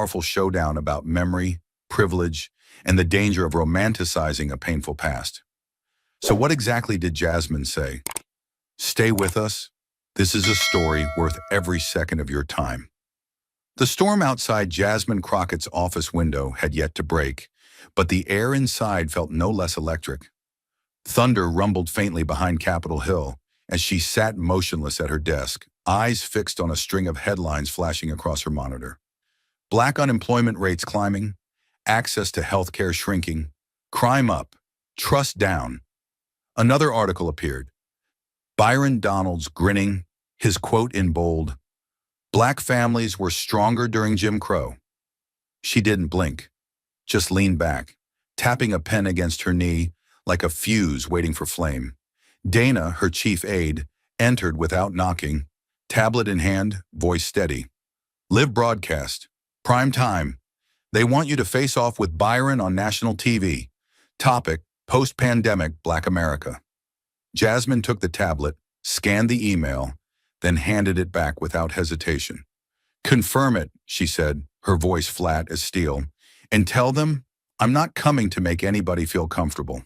powerful showdown about memory, privilege, and the danger of romanticizing a painful past. So what exactly did Jasmine say? Stay with us. This is a story worth every second of your time. The storm outside Jasmine Crockett's office window had yet to break, but the air inside felt no less electric. Thunder rumbled faintly behind Capitol Hill as she sat motionless at her desk, eyes fixed on a string of headlines flashing across her monitor. Black unemployment rates climbing, access to health care shrinking, crime up, trust down. Another article appeared. Byron Donalds grinning, his quote in bold, "Black families were stronger during Jim Crow." She didn't blink, just leaned back, tapping a pen against her knee like a fuse waiting for flame. Dana, her chief aide, entered without knocking, tablet in hand, voice steady. "Live broadcast. Prime time. They want you to face off with Byron on national TV. Topic, post-pandemic Black America." Jasmine took the tablet, scanned the email, then handed it back without hesitation. "Confirm it," she said, her voice flat as steel, "and tell them I'm not coming to make anybody feel comfortable."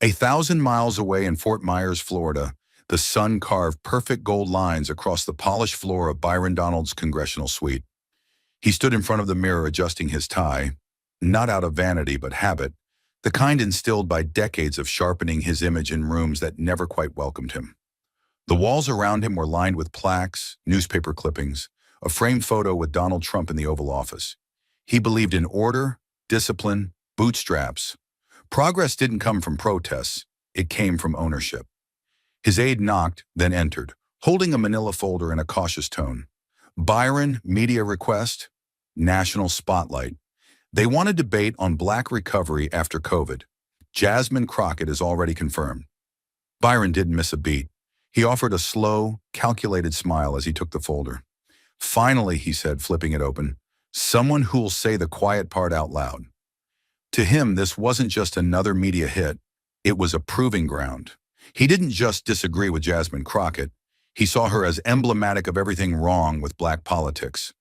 1,000 miles away in Fort Myers, Florida, the sun carved perfect gold lines across the polished floor of Byron Donalds' congressional suite. He stood in front of the mirror adjusting his tie, not out of vanity but habit, the kind instilled by decades of sharpening his image in rooms that never quite welcomed him. The walls around him were lined with plaques, newspaper clippings, a framed photo with Donald Trump in the Oval Office. He believed in order, discipline, bootstraps. Progress didn't come from protests, it came from ownership. His aide knocked, then entered, holding a manila folder in a cautious tone. "Byron, media request, national spotlight. They want a debate on Black recovery after COVID. Jasmine Crockett is already confirmed." Byron didn't miss a beat. He offered a slow, calculated smile as he took the folder. "Finally," he said, flipping it open, "someone who'll say the quiet part out loud." To him, this wasn't just another media hit. It was a proving ground. He didn't just disagree with Jasmine Crockett. He saw her as emblematic of everything wrong with Black politics.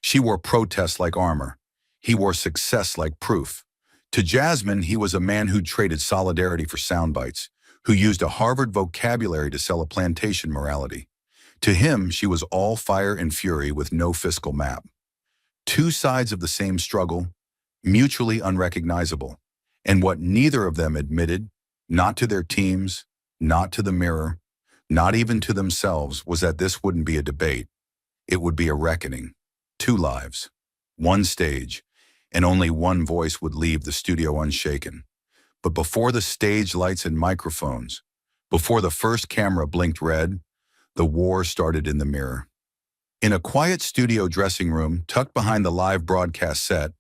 She wore protests like armor. He wore success like proof. To Jasmine, he was a man who traded solidarity for sound bites, who used a Harvard vocabulary to sell a plantation morality. To him, she was all fire and fury with no fiscal map. Two sides of the same struggle, mutually unrecognizable, and what neither of them admitted, not to their teams, not to the mirror, not even to themselves, was that this wouldn't be a debate. It would be a reckoning. Two lives, one stage, and only one voice would leave the studio unshaken. But before the stage lights and microphones, before the first camera blinked red, the war started in the mirror. In a quiet studio dressing room tucked behind the live broadcast set,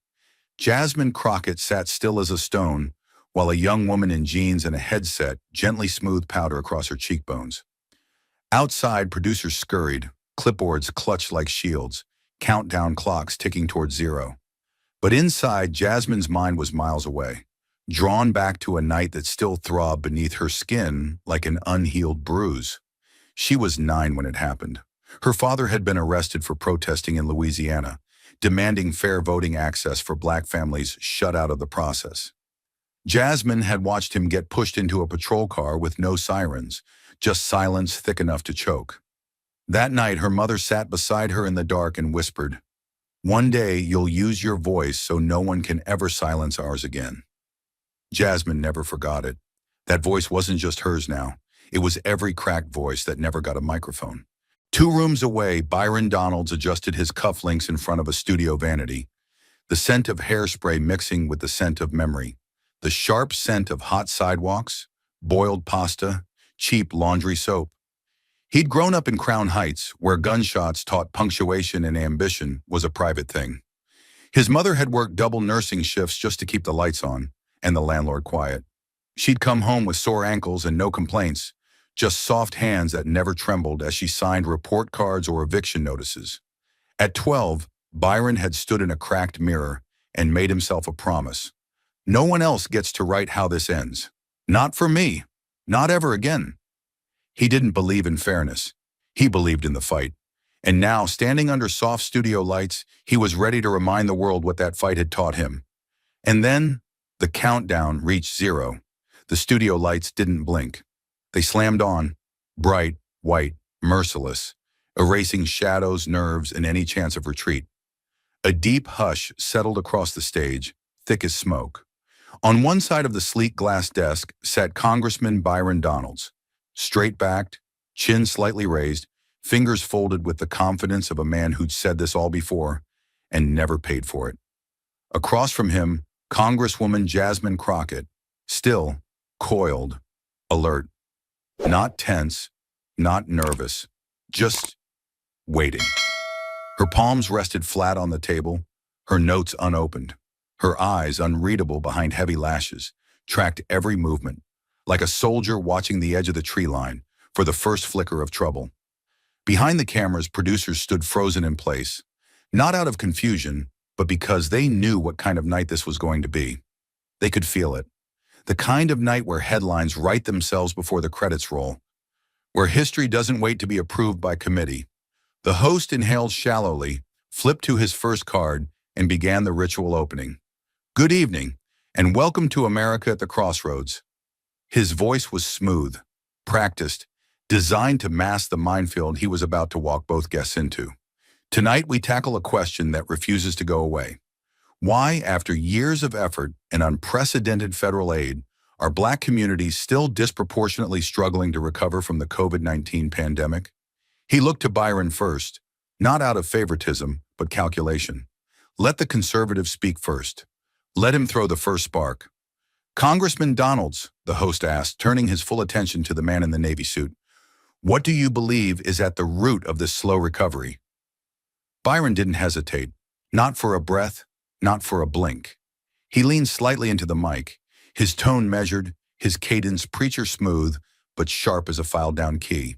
Jasmine Crockett sat still as a stone, while a young woman in jeans and a headset gently smoothed powder across her cheekbones. Outside, producers scurried, clipboards clutched like shields, countdown clocks ticking toward zero. But inside, Jasmine's mind was miles away, drawn back to a night that still throbbed beneath her skin like an unhealed bruise. She was 9 when it happened. Her father had been arrested for protesting in Louisiana, demanding fair voting access for Black families shut out of the process. Jasmine had watched him get pushed into a patrol car with no sirens, just silence thick enough to choke. That night, her mother sat beside her in the dark and whispered, "One day you'll use your voice so no one can ever silence ours again." Jasmine never forgot it. That voice wasn't just hers now. It was every cracked voice that never got a microphone. 2 rooms away, Byron Donalds adjusted his cufflinks in front of a studio vanity, the scent of hairspray mixing with the scent of memory, the sharp scent of hot sidewalks, boiled pasta, cheap laundry soap. He'd grown up in Crown Heights, where gunshots taught punctuation and ambition was a private thing. His mother had worked double nursing shifts just to keep the lights on and the landlord quiet. She'd come home with sore ankles and no complaints, just soft hands that never trembled as she signed report cards or eviction notices. At 12, Byron had stood in a cracked mirror and made himself a promise. No one else gets to write how this ends. Not for me. Not ever again. He didn't believe in fairness. He believed in the fight. And now, standing under soft studio lights, he was ready to remind the world what that fight had taught him. And then, the countdown reached 0. The studio lights didn't blink. They slammed on, bright, white, merciless, erasing shadows, nerves, and any chance of retreat. A deep hush settled across the stage, thick as smoke. On one side of the sleek glass desk sat Congressman Byron Donalds, straight-backed, chin slightly raised, fingers folded with the confidence of a man who'd said this all before and never paid for it. Across from him, Congresswoman Jasmine Crockett, still, coiled, alert, not tense, not nervous, just waiting. Her palms rested flat on the table, her notes unopened. Her eyes, unreadable behind heavy lashes, tracked every movement, like a soldier watching the edge of the tree line for the first flicker of trouble. Behind the cameras, producers stood frozen in place, not out of confusion, but because they knew what kind of night this was going to be. They could feel it. The kind of night where headlines write themselves before the credits roll, where history doesn't wait to be approved by committee. The host inhaled shallowly, flipped to his first card, and began the ritual opening. "Good evening, and welcome to America at the Crossroads." His voice was smooth, practiced, designed to mask the minefield he was about to walk both guests into. Tonight we tackle a question that refuses to go away. Why, after years of effort and unprecedented federal aid, are Black communities still disproportionately struggling to recover from the COVID-19 pandemic? He looked to Byron first, not out of favoritism, but calculation. Let the conservative speak first. Let him throw the first spark. "Congressman Donalds," the host asked, turning his full attention to the man in the Navy suit, "what do you believe is at the root of this slow recovery?" Byron didn't hesitate, not for a breath, not for a blink. He leaned slightly into the mic, his tone measured, his cadence preacher smooth, but sharp as a filed-down key.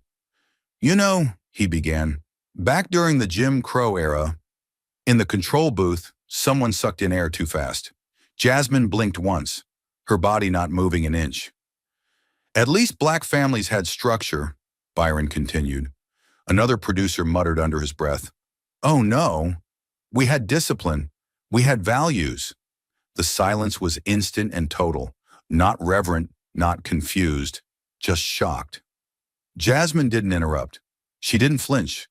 "You know," he began, "back during the Jim Crow era, in the control booth, someone sucked in air too fast. Jasmine blinked once, her body not moving an inch. At least Black families had structure," Byron continued. Another producer muttered under his breath, "Oh no, we had discipline, we had values." The silence was instant and total, not reverent, not confused, just shocked. Jasmine didn't interrupt. She didn't flinch,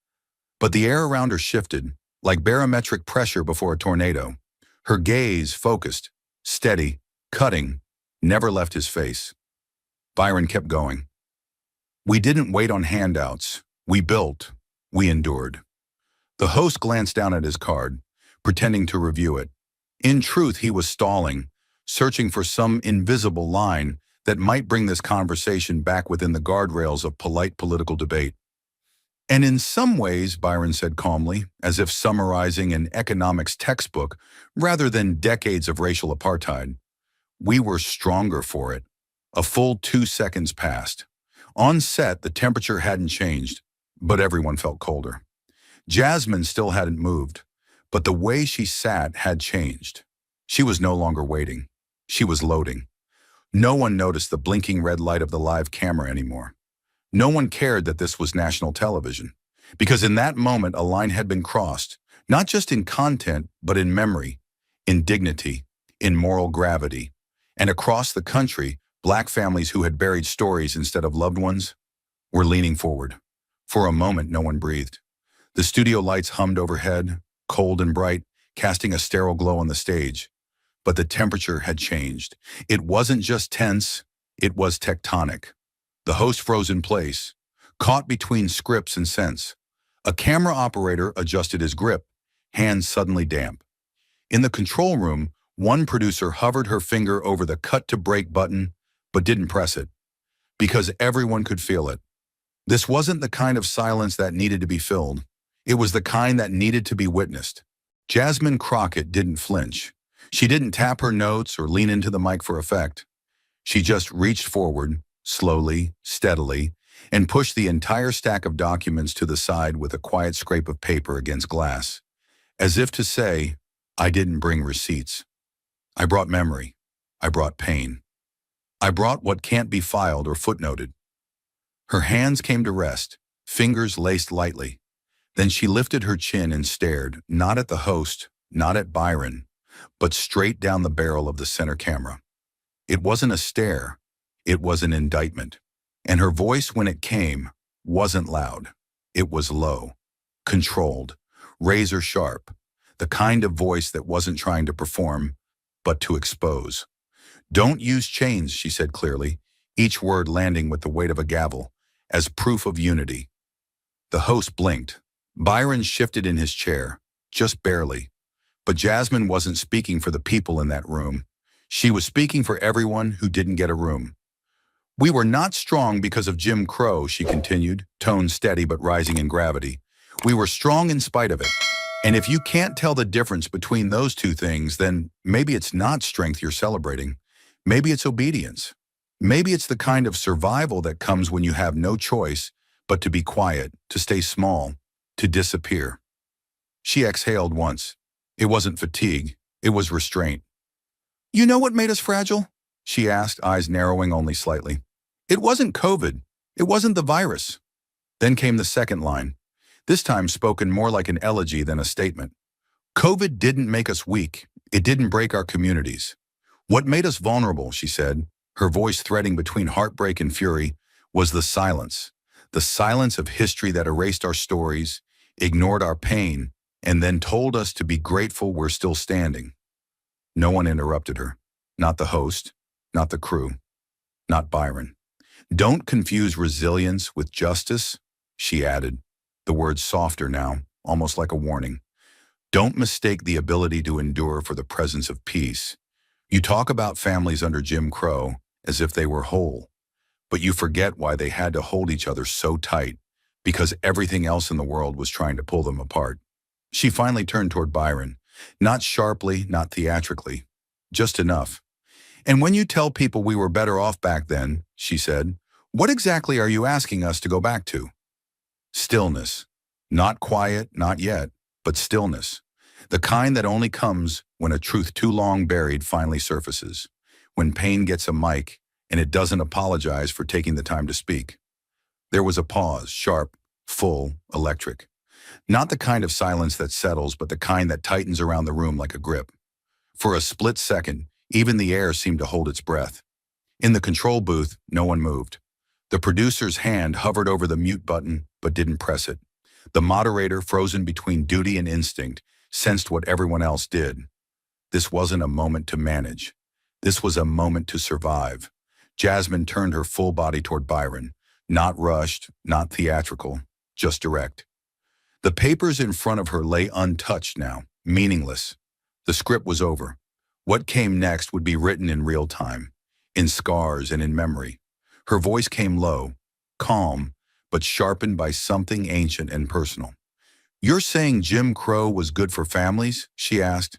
but the air around her shifted, like barometric pressure before a tornado. Her gaze, focused, steady, cutting, never left his face. Byron kept going. "We didn't wait on handouts. We built. We endured." The host glanced down at his card, pretending to review it. In truth, he was stalling, searching for some invisible line that might bring this conversation back within the guardrails of polite political debate. "And in some ways," Byron said calmly, as if summarizing an economics textbook rather than decades of racial apartheid, "we were stronger for it." A full 2 seconds passed. On set, the temperature hadn't changed, but everyone felt colder. Jasmine still hadn't moved, but the way she sat had changed. She was no longer waiting. She was loading. No one noticed the blinking red light of the live camera anymore. No one cared that this was national television, because in that moment a line had been crossed, not just in content, but in memory, in dignity, in moral gravity. And across the country, Black families who had buried stories instead of loved ones were leaning forward. For a moment, no one breathed. The studio lights hummed overhead, cold and bright, casting a sterile glow on the stage. But the temperature had changed. It wasn't just tense, it was tectonic. The host froze in place, caught between scripts and sense. A camera operator adjusted his grip, hands suddenly damp. In the control room, one producer hovered her finger over the cut-to-break button, but didn't press it, because everyone could feel it. This wasn't the kind of silence that needed to be filled. It was the kind that needed to be witnessed. Jasmine Crockett didn't flinch. She didn't tap her notes or lean into the mic for effect. She just reached forward, slowly, steadily, and pushed the entire stack of documents to the side with a quiet scrape of paper against glass, as if to say, "I didn't bring receipts. I brought memory. I brought pain. I brought what can't be filed or footnoted." Her hands came to rest, fingers laced lightly. Then she lifted her chin and stared, not at the host, not at Byron, but straight down the barrel of the center camera. It wasn't a stare, it was an indictment. And her voice, when it came, wasn't loud. It was low, controlled, razor sharp, the kind of voice that wasn't trying to perform, but to expose. "Don't use chains," she said clearly, each word landing with the weight of a gavel, as proof of unity. The host blinked. Byron shifted in his chair, just barely. But Jasmine wasn't speaking for the people in that room. She was speaking for everyone who didn't get a room. "We were not strong because of Jim Crow," she continued, tone steady but rising in gravity. "We were strong in spite of it. And if you can't tell the difference between those two things, then maybe it's not strength you're celebrating. Maybe it's obedience. Maybe it's the kind of survival that comes when you have no choice but to be quiet, to stay small, to disappear." She exhaled once. It wasn't fatigue, it was restraint. "You know what made us fragile?" she asked, eyes narrowing only slightly. "It wasn't COVID. It wasn't the virus." Then came the second line, this time spoken more like an elegy than a statement. "COVID didn't make us weak. It didn't break our communities. What made us vulnerable," she said, her voice threading between heartbreak and fury, "was the silence. The silence of history that erased our stories, ignored our pain, and then told us to be grateful we're still standing." No one interrupted her. Not the host, not the crew, not Byron. "Don't confuse resilience with justice," she added, the words softer now, almost like a warning. "Don't mistake the ability to endure for the presence of peace. You talk about families under Jim Crow as if they were whole, but you forget why they had to hold each other so tight, because everything else in the world was trying to pull them apart." She finally turned toward Byron, not sharply, not theatrically, just enough. "And when you tell people we were better off back then," she said, "what exactly are you asking us to go back to?" Stillness. Not quiet, not yet, but stillness. The kind that only comes when a truth too long buried finally surfaces, when pain gets a mic and it doesn't apologize for taking the time to speak. There was a pause, sharp, full, electric. Not the kind of silence that settles, but the kind that tightens around the room like a grip. For a split second, even the air seemed to hold its breath. In the control booth, no one moved. The producer's hand hovered over the mute button, but didn't press it. The moderator, frozen between duty and instinct, sensed what everyone else did. This wasn't a moment to manage. This was a moment to survive. Jasmine turned her full body toward Byron, not rushed, not theatrical, just direct. The papers in front of her lay untouched now, meaningless. The script was over. What came next would be written in real time, in scars and in memory. Her voice came low, calm, but sharpened by something ancient and personal. "You're saying Jim Crow was good for families?" she asked,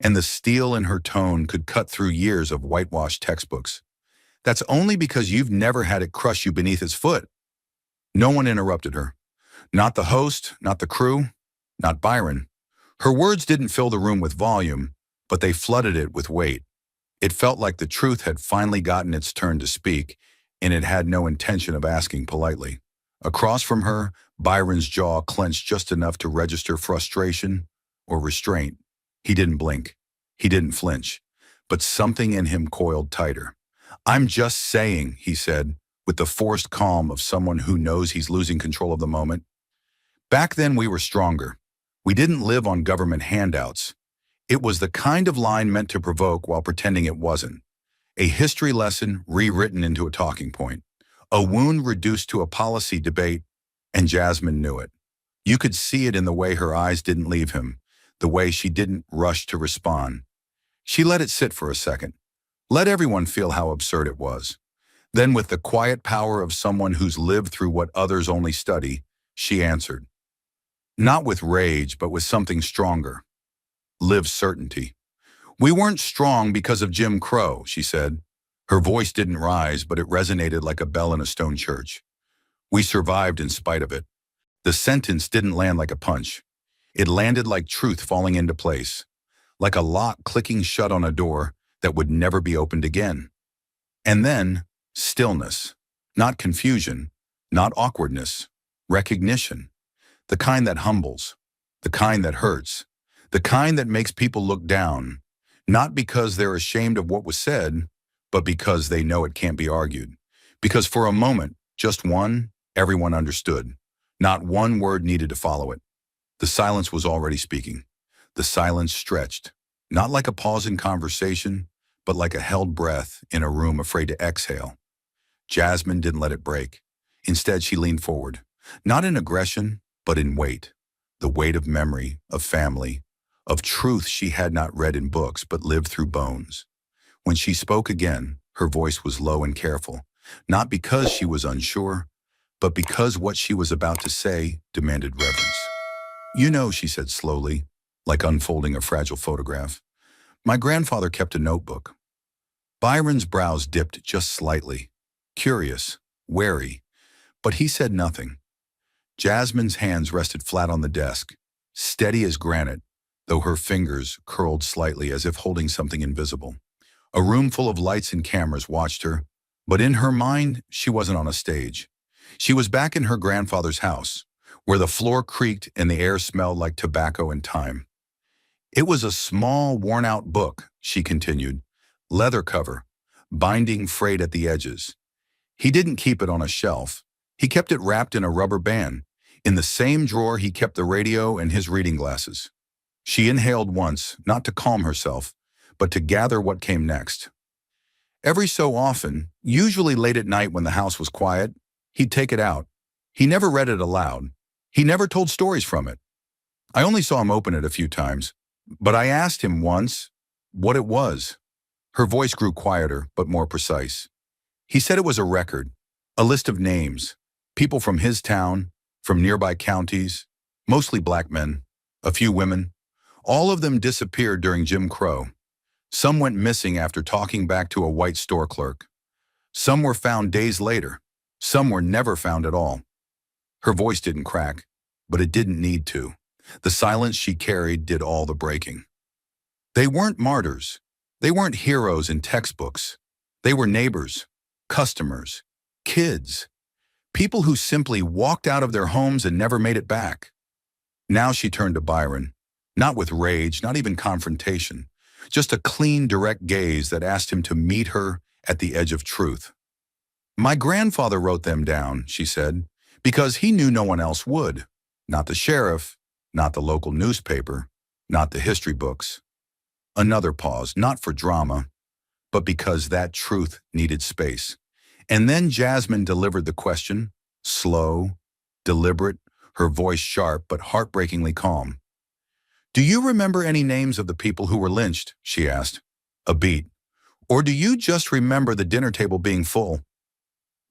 and the steel in her tone could cut through years of whitewashed textbooks. "That's only because you've never had it crush you beneath its foot." No one interrupted her. Not the host, not the crew, not Byron. Her words didn't fill the room with volume, but they flooded it with weight. It felt like the truth had finally gotten its turn to speak, and it had no intention of asking politely. Across from her, Byron's jaw clenched just enough to register frustration or restraint. He didn't blink. He didn't flinch. But something in him coiled tighter. "I'm just saying," he said, with the forced calm of someone who knows he's losing control of the moment. "Back then we were stronger. We didn't live on government handouts. It was the kind of line meant to provoke while pretending it wasn't. A history lesson rewritten into a talking point. A wound reduced to a policy debate, and Jasmine knew it. You could see it in the way her eyes didn't leave him, the way she didn't rush to respond. She let it sit for a second. Let everyone feel how absurd it was. Then, with the quiet power of someone who's lived through what others only study, she answered. Not with rage, but with something stronger. Live certainty. "We weren't strong because of Jim Crow," she said. Her voice didn't rise, but it resonated like a bell in a stone church. "We survived in spite of it." The sentence didn't land like a punch. It landed like truth falling into place, like a lock clicking shut on a door that would never be opened again. And then, stillness. Not confusion, not awkwardness, recognition. The kind that humbles, the kind that hurts, the kind that makes people look down, not because they're ashamed of what was said, but because they know it can't be argued. Because for a moment, just one, everyone understood. Not one word needed to follow it. The silence was already speaking. The silence stretched, not like a pause in conversation, but like a held breath in a room afraid to exhale. Jasmine didn't let it break. Instead, she leaned forward, not in aggression, but in weight. The weight of memory, of family, of truth she had not read in books but lived through bones. When she spoke again, her voice was low and careful, not because she was unsure, but because what she was about to say demanded reverence. You know, she said slowly, like unfolding a fragile photograph, my grandfather kept a notebook. Byron's brows dipped just slightly, curious, wary, but he said nothing. Jasmine's hands rested flat on the desk, steady as granite, though her fingers curled slightly as if holding something invisible. A room full of lights and cameras watched her, but in her mind, she wasn't on a stage. She was back in her grandfather's house, where the floor creaked and the air smelled like tobacco and thyme. It was a small, worn-out book, she continued, leather cover, binding frayed at the edges. He didn't keep it on a shelf. He kept it wrapped in a rubber band. In the same drawer, he kept the radio and his reading glasses. She inhaled once, not to calm herself, but to gather what came next. Every so often, usually late at night when the house was quiet, he'd take it out. He never read it aloud. He never told stories from it. I only saw him open it a few times, but I asked him once what it was. Her voice grew quieter, but more precise. He said it was a record, a list of names, people from his town, from nearby counties, mostly black men, a few women. All of them disappeared during Jim Crow. Some went missing after talking back to a white store clerk. Some were found days later. Some were never found at all. Her voice didn't crack, but it didn't need to. The silence she carried did all the breaking. They weren't martyrs. They weren't heroes in textbooks. They were neighbors, customers, kids, people who simply walked out of their homes and never made it back. Now she turned to Byron, not with rage, not even confrontation, just a clean, direct gaze that asked him to meet her at the edge of truth. My grandfather wrote them down, she said, because he knew no one else would. Not the sheriff, not the local newspaper, not the history books. Another pause, not for drama, but because that truth needed space. And then Jasmine delivered the question, slow, deliberate, her voice sharp but heartbreakingly calm. Do you remember any names of the people who were lynched? She asked. A beat. Or do you just remember the dinner table being full?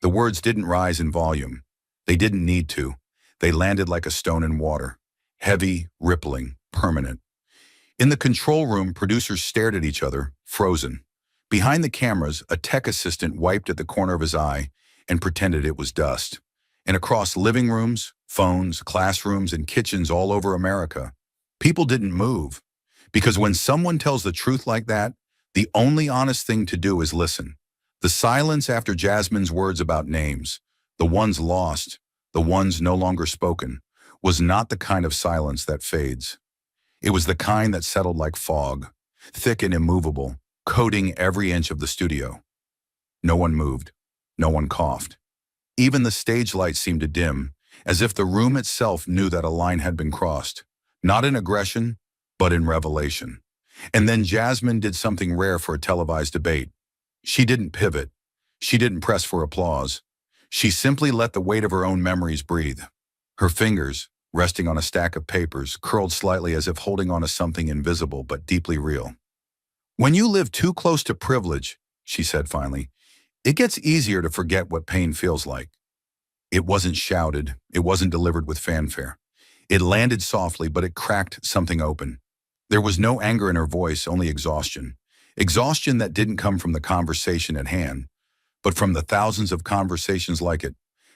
The words didn't rise in volume. They didn't need to. They landed like a stone in water. Heavy, rippling, permanent. In the control room, producers stared at each other, frozen. Behind the cameras, a tech assistant wiped at the corner of his eye and pretended it was dust. And across living rooms, phones, classrooms, and kitchens all over America, people didn't move. Because when someone tells the truth like that, the only honest thing to do is listen. The silence after Jasmine's words about names, the ones lost, the ones no longer spoken, was not the kind of silence that fades. It was the kind that settled like fog, thick and immovable, coating every inch of the studio. No one moved. No one coughed. Even the stage lights seemed to dim, as if the room itself knew that a line had been crossed, not in aggression, but in revelation. And then Jasmine did something rare for a televised debate. She didn't pivot. She didn't press for applause. She simply let the weight of her own memories breathe. Her fingers, resting on a stack of papers, curled slightly as if holding on to something invisible but deeply real. When you live too close to privilege, she said finally, it gets easier to forget what pain feels like. It wasn't shouted. It wasn't delivered with fanfare. It landed softly, but it cracked something open. There was no anger in her voice, only exhaustion. Exhaustion that didn't come from the conversation at hand, but from the thousands of conversations like it.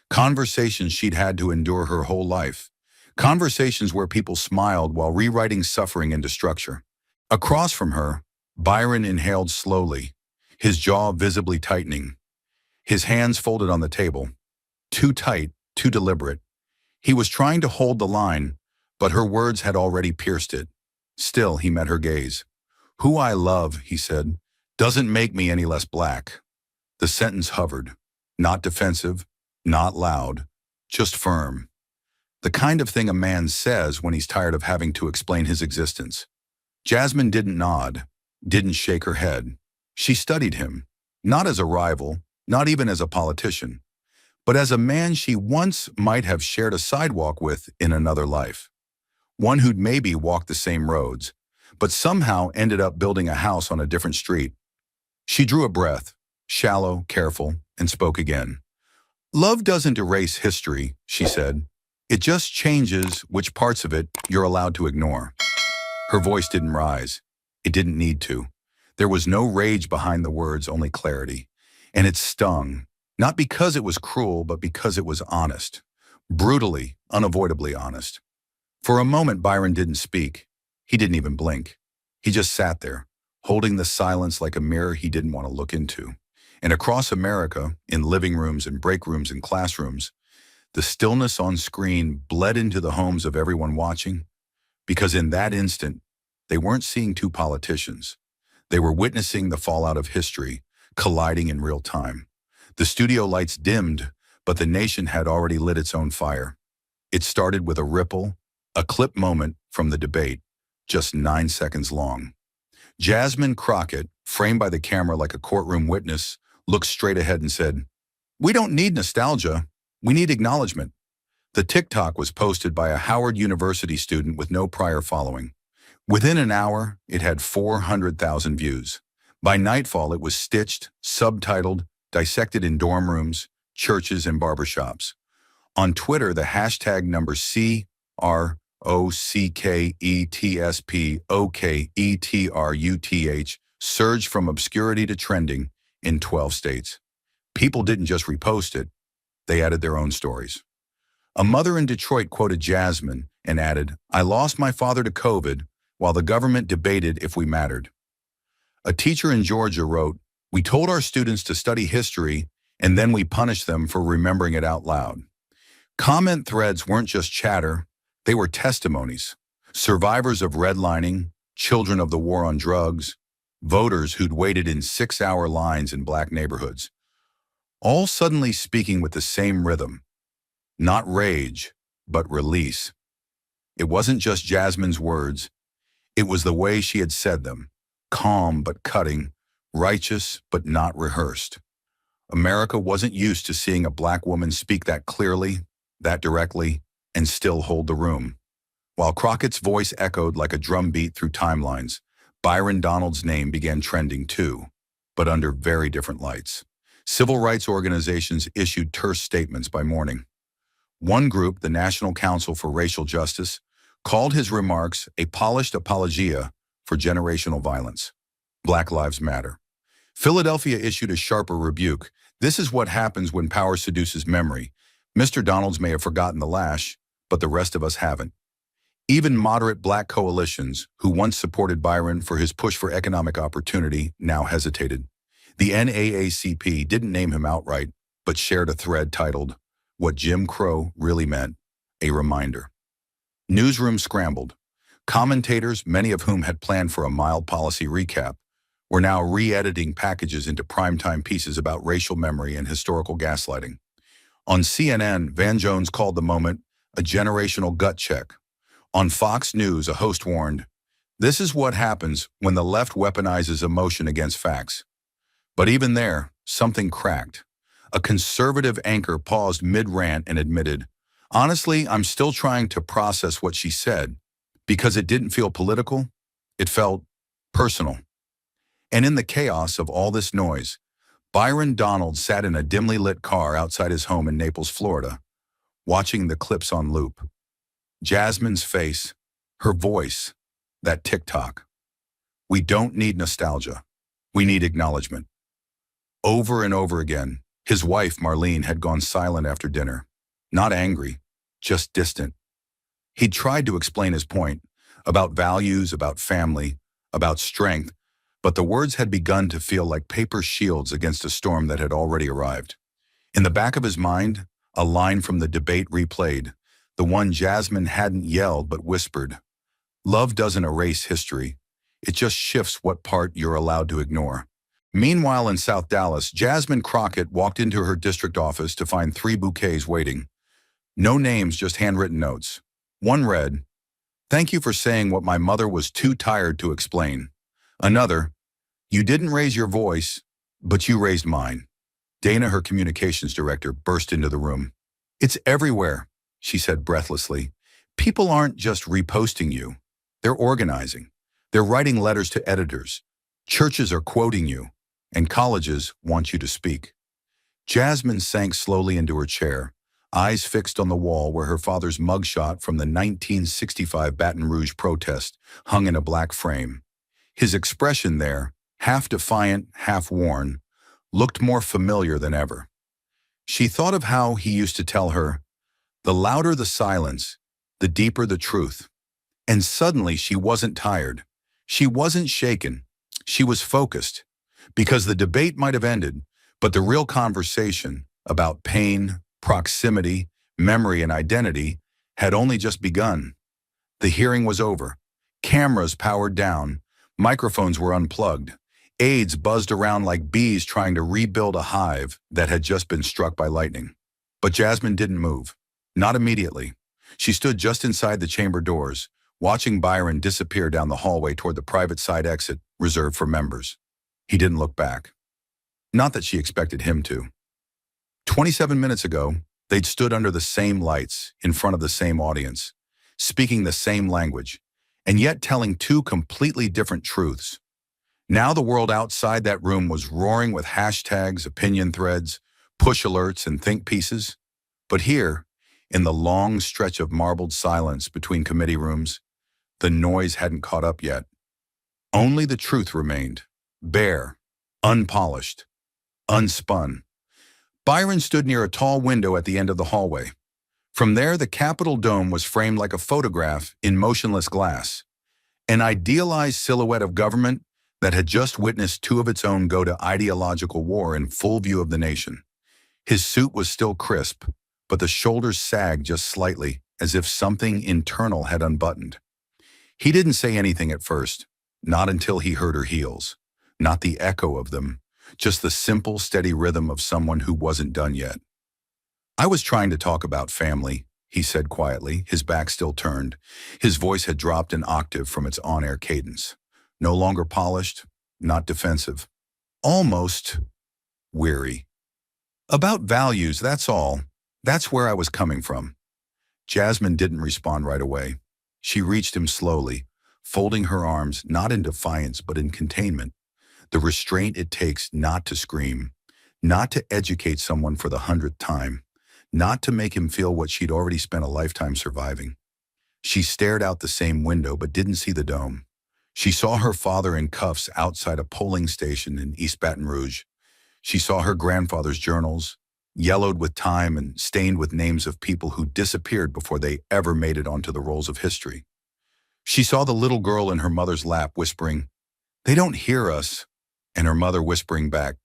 Conversations she'd had to endure her whole life. Conversations where people smiled while rewriting suffering into structure. Across from her, Byron inhaled slowly, his jaw visibly tightening, his hands folded on the table. Too tight, too deliberate. He was trying to hold the line, but her words had already pierced it. Still, he met her gaze. "Who I love," he said, "doesn't make me any less black." The sentence hovered. Not defensive, not loud, just firm. The kind of thing a man says when he's tired of having to explain his existence. Jasmine didn't nod, didn't shake her head. She studied him, not as a rival, not even as a politician, but as a man she once might have shared a sidewalk with in another life. One who'd maybe walked the same roads, but somehow ended up building a house on a different street. She drew a breath, shallow, careful, and spoke again. "Love doesn't erase history," she said. "It just changes which parts of it you're allowed to ignore." Her voice didn't rise. It didn't need to. There was no rage behind the words, only clarity. And it stung, not because it was cruel, but because it was honest. Brutally, unavoidably honest. For a moment, Byron didn't speak. He didn't even blink. He just sat there, holding the silence like a mirror he didn't want to look into. And across America, in living rooms and break rooms and classrooms, the stillness on screen bled into the homes of everyone watching, because in that instant, they weren't seeing two politicians. They were witnessing the fallout of history, colliding in real time. The studio lights dimmed, but the nation had already lit its own fire. It started with a ripple, a clip moment from the debate, just 9 seconds long. Jasmine Crockett, framed by the camera like a courtroom witness, looked straight ahead and said, "We don't need nostalgia, we need acknowledgement." The TikTok was posted by a Howard University student with no prior following. Within an hour, it had 400,000 views. By nightfall, it was stitched, subtitled, dissected in dorm rooms, churches, and barbershops. On Twitter, the hashtag number CROCKETSPOKETRUTH surged from obscurity to trending in 12 states. People didn't just repost it, they added their own stories. A mother in Detroit quoted Jasmine and added, "I lost my father to COVID while the government debated if we mattered." A teacher in Georgia wrote, "We told our students to study history and then we punished them for remembering it out loud." Comment threads weren't just chatter, they were testimonies. Survivors of redlining, children of the war on drugs, voters who'd waited in 6-hour lines in black neighborhoods, all suddenly speaking with the same rhythm. Not rage, but release. It wasn't just Jasmine's words, it was the way she had said them, calm but cutting, righteous but not rehearsed. America wasn't used to seeing a black woman speak that clearly, that directly, and still hold the room. While Crockett's voice echoed like a drumbeat through timelines, Byron Donald's name began trending too, but under very different lights. Civil rights organizations issued terse statements by morning. One group, the National Council for Racial Justice, called his remarks a polished apologia for generational violence. Black Lives Matter. Philadelphia issued a sharper rebuke. "This is what happens when power seduces memory. Mr. Donalds may have forgotten the lash, but the rest of us haven't." Even moderate black coalitions, who once supported Byron for his push for economic opportunity, now hesitated. The NAACP didn't name him outright, but shared a thread titled, "What Jim Crow Really Meant, a Reminder." Newsrooms scrambled. Commentators, many of whom had planned for a mild policy recap, were now re-editing packages into primetime pieces about racial memory and historical gaslighting. On CNN, Van Jones called the moment a generational gut check. On Fox News, a host warned, "This is what happens when the left weaponizes emotion against facts." But even there, something cracked. A conservative anchor paused mid-rant and admitted, "Honestly, I'm still trying to process what she said, because it didn't feel political, it felt personal." And in the chaos of all this noise, Byron Donald sat in a dimly lit car outside his home in Naples, Florida, watching the clips on loop. Jasmine's face, her voice, that TikTok. "We don't need nostalgia. We need acknowledgement." Over and over again, his wife, Marlene, had gone silent after dinner. Not angry, just distant. He'd tried to explain his point, about values, about family, about strength, but the words had begun to feel like paper shields against a storm that had already arrived. In the back of his mind, a line from the debate replayed, the one Jasmine hadn't yelled but whispered. Love doesn't erase history. It just shifts what part you're allowed to ignore. Meanwhile, in South Dallas, Jasmine Crockett walked into her district office to find 3 bouquets waiting. No names, just handwritten notes. One read, "Thank you for saying what my mother was too tired to explain." Another, "You didn't raise your voice, but you raised mine." Dana, her communications director, burst into the room. "It's everywhere," she said breathlessly. "People aren't just reposting you. They're organizing. They're writing letters to editors. Churches are quoting you, and colleges want you to speak." Jasmine sank slowly into her chair, eyes fixed on the wall where her father's mugshot from the 1965 Baton Rouge protest hung in a black frame. His expression there, half defiant, half worn, looked more familiar than ever. She thought of how he used to tell her, "The louder the silence, the deeper the truth." And suddenly she wasn't tired. She wasn't shaken. She was focused. Because the debate might have ended, but the real conversation about pain, proximity, memory, and identity had only just begun. The hearing was over. Cameras powered down. Microphones were unplugged. Aides buzzed around like bees trying to rebuild a hive that had just been struck by lightning. But Jasmine didn't move. Not immediately. She stood just inside the chamber doors, watching Byron disappear down the hallway toward the private side exit reserved for members. He didn't look back. Not that she expected him to. 27 minutes ago, they'd stood under the same lights, in front of the same audience, speaking the same language, and yet telling 2 completely different truths. Now the world outside that room was roaring with hashtags, opinion threads, push alerts, and think pieces. But here, in the long stretch of marbled silence between committee rooms, the noise hadn't caught up yet. Only the truth remained, bare, unpolished, unspun. Byron stood near a tall window at the end of the hallway. From there, the Capitol dome was framed like a photograph in motionless glass, an idealized silhouette of government that had just witnessed 2 of its own go to ideological war in full view of the nation. His suit was still crisp, but the shoulders sagged just slightly, as if something internal had unbuttoned. He didn't say anything at first, not until he heard her heels, not the echo of them, just the simple, steady rhythm of someone who wasn't done yet. "I was trying to talk about family," he said quietly, his back still turned. His voice had dropped an octave from its on-air cadence. No longer polished, not defensive. Almost weary. "About values, that's all. That's where I was coming from." Jasmine didn't respond right away. She reached him slowly, folding her arms not in defiance but in containment. The restraint it takes not to scream, not to educate someone for the 100th time, not to make him feel what she'd already spent a lifetime surviving. She stared out the same window but didn't see the dome. She saw her father in cuffs outside a polling station in East Baton Rouge. She saw her grandfather's journals, yellowed with time and stained with names of people who disappeared before they ever made it onto the rolls of history. She saw the little girl in her mother's lap whispering, "They don't hear us," and her mother whispering back,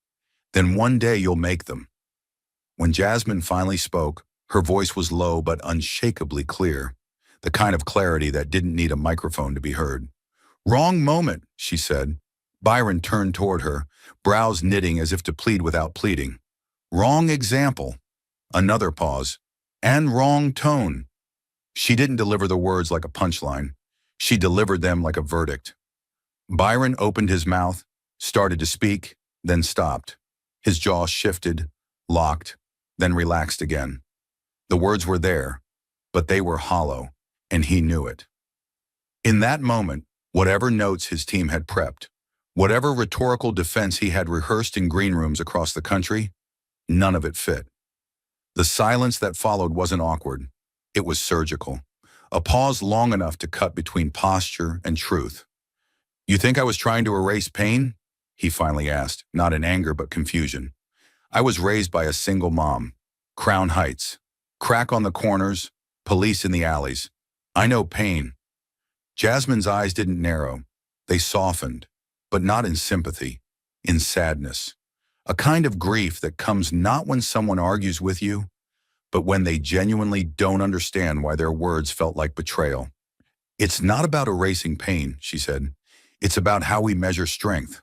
"Then one day you'll make them." When Jasmine finally spoke, her voice was low but unshakably clear, the kind of clarity that didn't need a microphone to be heard. "Wrong moment," she said. Byron turned toward her, brows knitting as if to plead without pleading. "Wrong example." Another pause. "And wrong tone." She didn't deliver the words like a punchline. She delivered them like a verdict. Byron opened his mouth, started to speak, then stopped. His jaw shifted, locked, then relaxed again. The words were there, but they were hollow, and he knew it. In that moment, whatever notes his team had prepped, whatever rhetorical defense he had rehearsed in green rooms across the country, none of it fit. The silence that followed wasn't awkward. It was surgical. A pause long enough to cut between posture and truth. "You think I was trying to erase pain?" he finally asked, not in anger but confusion. "I was raised by a single mom. Crown Heights. Crack on the corners, police in the alleys. I know pain." Jasmine's eyes didn't narrow. They softened, but not in sympathy, in sadness. A kind of grief that comes not when someone argues with you, but when they genuinely don't understand why their words felt like betrayal. It's not about erasing pain, she said. It's about how we measure strength.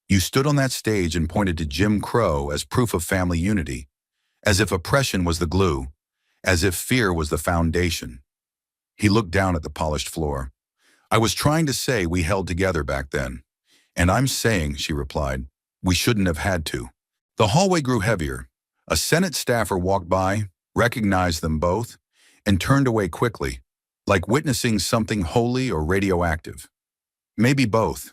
You stood on that stage and pointed to Jim Crow as proof of family unity, as if oppression was the glue, as if fear was the foundation. He looked down at the polished floor. I was trying to say we held together back then. And I'm saying, she replied, we shouldn't have had to. The hallway grew heavier. A Senate staffer walked by, recognized them both, and turned away quickly, like witnessing something holy or radioactive. Maybe both.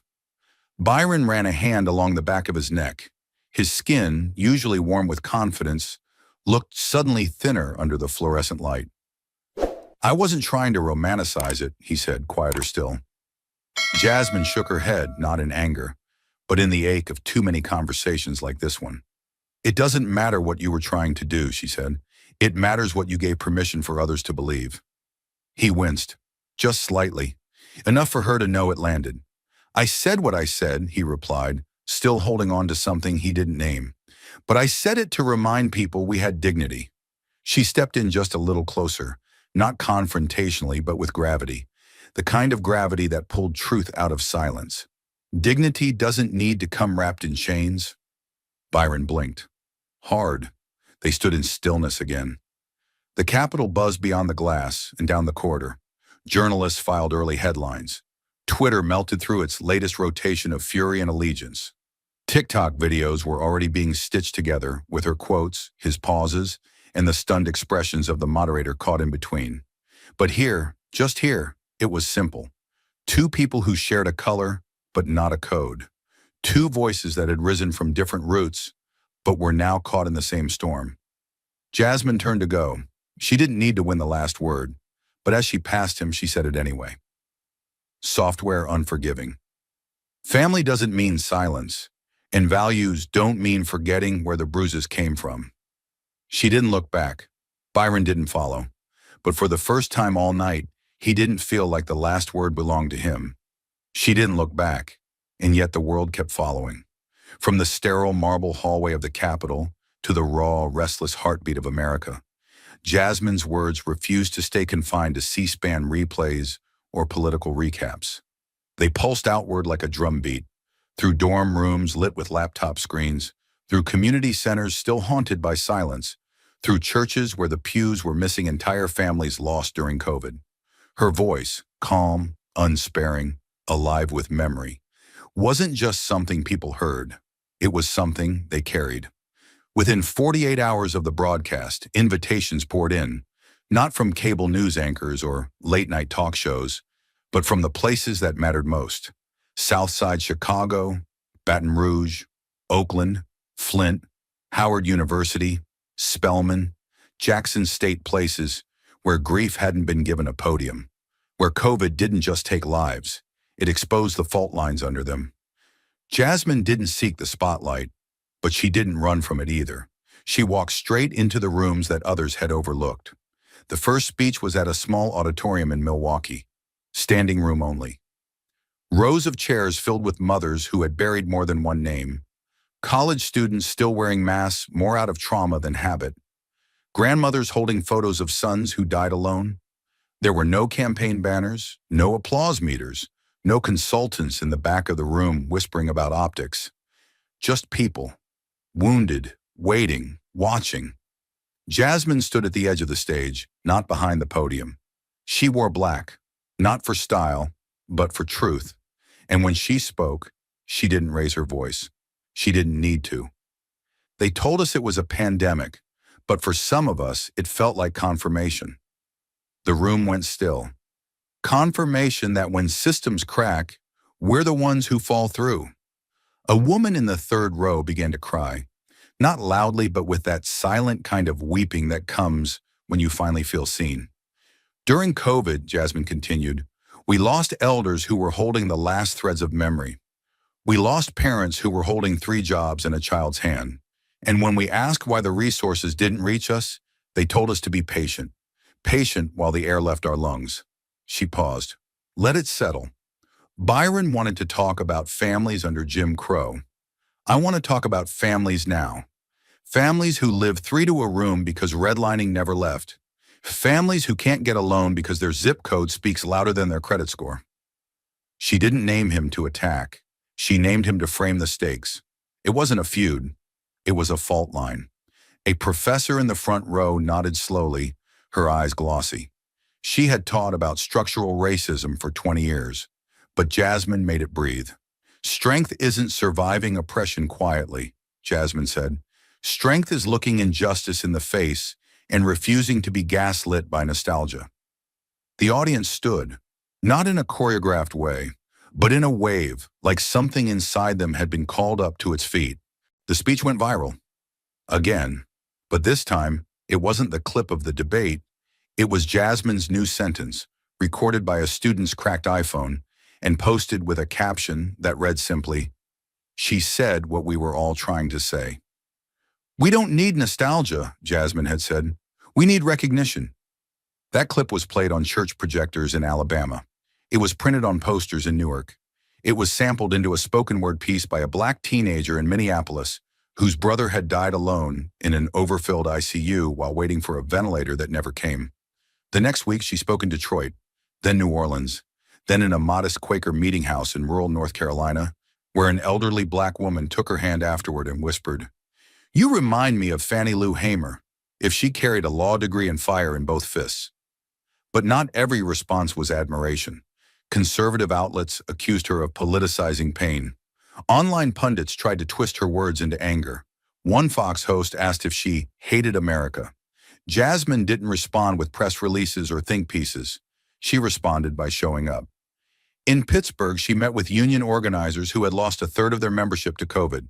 Byron ran a hand along the back of his neck. His skin, usually warm with confidence, looked suddenly thinner under the fluorescent light. I wasn't trying to romanticize it, he said, quieter still. Jasmine shook her head, not in anger, but in the ache of too many conversations like this one. It doesn't matter what you were trying to do, she said. It matters what you gave permission for others to believe. He winced, just slightly, enough for her to know it landed. I said what I said, he replied, still holding on to something he didn't name. But I said it to remind people we had dignity. She stepped in just a little closer, not confrontationally, but with gravity. The kind of gravity that pulled truth out of silence. Dignity doesn't need to come wrapped in chains. Byron blinked. Hard. They stood in stillness again. The Capitol buzzed beyond the glass and down the corridor. Journalists filed early headlines. Twitter melted through its latest rotation of fury and allegiance. TikTok videos were already being stitched together with her quotes, his pauses, and the stunned expressions of the moderator caught in between. But here, just here, it was simple. Two people who shared a color, but not a code. Two voices that had risen from different roots, but were now caught in the same storm. Jasmine turned to go. She didn't need to win the last word, but as she passed him, she said it anyway. Software unforgiving. Family doesn't mean silence, and values don't mean forgetting where the bruises came from. She didn't look back. Byron didn't follow. But for the first time all night, he didn't feel like the last word belonged to him. She didn't look back, and yet the world kept following. From the sterile marble hallway of the Capitol to the raw, restless heartbeat of America, Jasmine's words refused to stay confined to C-SPAN replays or political recaps. They pulsed outward like a drumbeat, through dorm rooms lit with laptop screens, through community centers still haunted by silence, through churches where the pews were missing entire families lost during COVID. Her voice, calm, unsparing, alive with memory, wasn't just something people heard. It was something they carried. Within 48 hours of the broadcast, invitations poured in, not from cable news anchors or late-night talk shows, but from the places that mattered most. Southside Chicago, Baton Rouge, Oakland, Flint, Howard University, Spelman, Jackson State, places where grief hadn't been given a podium, where COVID didn't just take lives, it exposed the fault lines under them. Jasmine didn't seek the spotlight, but she didn't run from it either. She walked straight into the rooms that others had overlooked. The first speech was at a small auditorium in Milwaukee, standing room only. Rows of chairs filled with mothers who had buried more than one name, college students still wearing masks more out of trauma than habit, grandmothers holding photos of sons who died alone. There were no campaign banners, no applause meters, no consultants in the back of the room whispering about optics. Just people, wounded, waiting, watching. Jasmine stood at the edge of the stage, not behind the podium. She wore black, not for style, but for truth. And when she spoke, she didn't raise her voice. She didn't need to. They told us it was a pandemic, but for some of us, it felt like confirmation. The room went still. Confirmation that when systems crack, we're the ones who fall through. A woman in the third row began to cry, not loudly, but with that silent kind of weeping that comes when you finally feel seen. During COVID, Jasmine continued, we lost elders who were holding the last threads of memory. We lost parents who were holding 3 jobs and a child's hand. And when we asked why the resources didn't reach us, they told us to be patient. Patient while the air left our lungs. She paused. Let it settle. Byron wanted to talk about families under Jim Crow. I want to talk about families now. Families who live three to a room because redlining never left. Families who can't get a loan because their zip code speaks louder than their credit score. She didn't name him to attack. She named him to frame the stakes. It wasn't a feud. It was a fault line. A professor in the front row nodded slowly, her eyes glossy. She had taught about structural racism for 20 years, but Jasmine made it breathe. Strength isn't surviving oppression quietly, Jasmine said. Strength is looking injustice in the face and refusing to be gaslit by nostalgia. The audience stood, not in a choreographed way, but in a wave, like something inside them had been called up to its feet. The speech went viral. Again. But this time, it wasn't the clip of the debate. It was Jasmine's new sentence, recorded by a student's cracked iPhone, and posted with a caption that read simply, "She said what we were all trying to say." "We don't need nostalgia," Jasmine had said. "We need recognition." That clip was played on church projectors in Alabama. It was printed on posters in Newark. It was sampled into a spoken word piece by a black teenager in Minneapolis whose brother had died alone in an overfilled ICU while waiting for a ventilator that never came. The next week, she spoke in Detroit, then New Orleans, then in a modest Quaker meeting house in rural North Carolina, where an elderly black woman took her hand afterward and whispered, "You remind me of Fannie Lou Hamer, if she carried a law degree and fire in both fists." But not every response was admiration. Conservative outlets accused her of politicizing pain. Online pundits tried to twist her words into anger. One Fox host asked if she hated America. Jasmine didn't respond with press releases or think pieces. She responded by showing up. In Pittsburgh, she met with union organizers who had lost a third of their membership to COVID.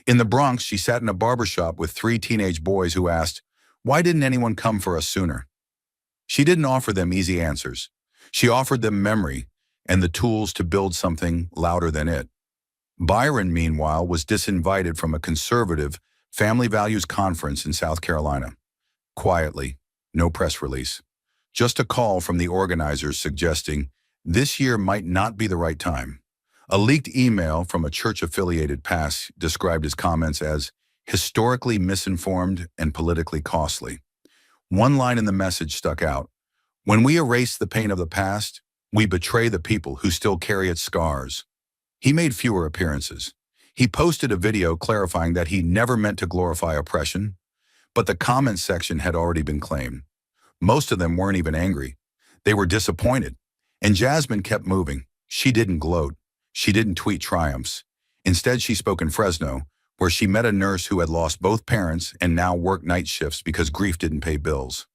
In the Bronx, she sat in a barbershop with 3 teenage boys who asked, "Why didn't anyone come for us sooner?" She didn't offer them easy answers. She offered them memory and the tools to build something louder than it. Byron, meanwhile, was disinvited from a conservative family values conference in South Carolina. Quietly, no press release. Just a call from the organizers suggesting this year might not be the right time. A leaked email from a church-affiliated past described his comments as historically misinformed and politically costly. One line in the message stuck out. "When we erase the pain of the past, we betray the people who still carry its scars." He made fewer appearances. He posted a video clarifying that he never meant to glorify oppression, but the comments section had already been claimed. Most of them weren't even angry. They were disappointed. And Jasmine kept moving. She didn't gloat. She didn't tweet triumphs. Instead, she spoke in Fresno, where she met a nurse who had lost both parents and now worked night shifts because grief didn't pay bills.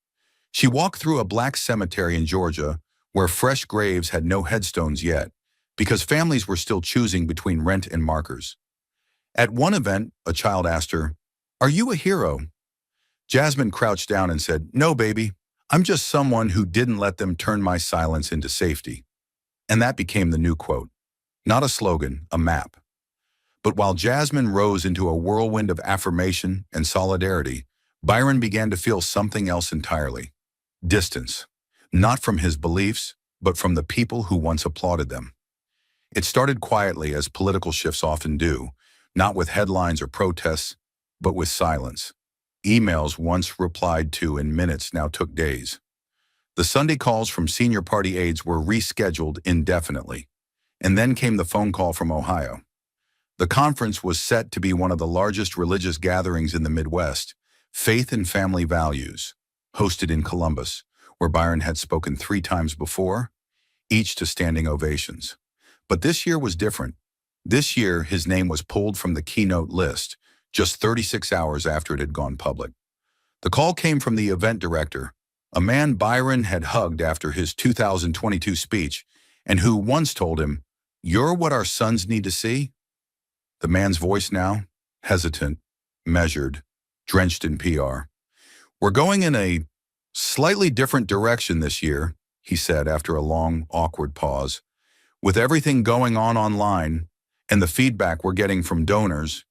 She walked through a black cemetery in Georgia where fresh graves had no headstones yet, because families were still choosing between rent and markers. At one event, a child asked her, "Are you a hero?" Jasmine crouched down and said, "No, baby. I'm just someone who didn't let them turn my silence into safety." And that became the new quote. Not a slogan, a map. But while Jasmine rose into a whirlwind of affirmation and solidarity, Byron began to feel something else entirely. Distance. Not from his beliefs, but from the people who once applauded them. It started quietly, as political shifts often do, not with headlines or protests, but with silence. Emails once replied to in minutes now took days. The Sunday calls from senior party aides were rescheduled indefinitely. And then came the phone call from Ohio. The conference was set to be one of the largest religious gatherings in the Midwest, Faith and Family Values, hosted in Columbus, where Byron had spoken 3 times before, each to standing ovations. But this year was different. This year, his name was pulled from the keynote list, just 36 hours after it had gone public. The call came from the event director, a man Byron had hugged after his 2022 speech, and who once told him, "You're what our sons need to see." The man's voice now, hesitant, measured, drenched in PR. "We're going in a slightly different direction this year," he said after a long, awkward pause. "With everything going on online and the feedback we're getting from donors,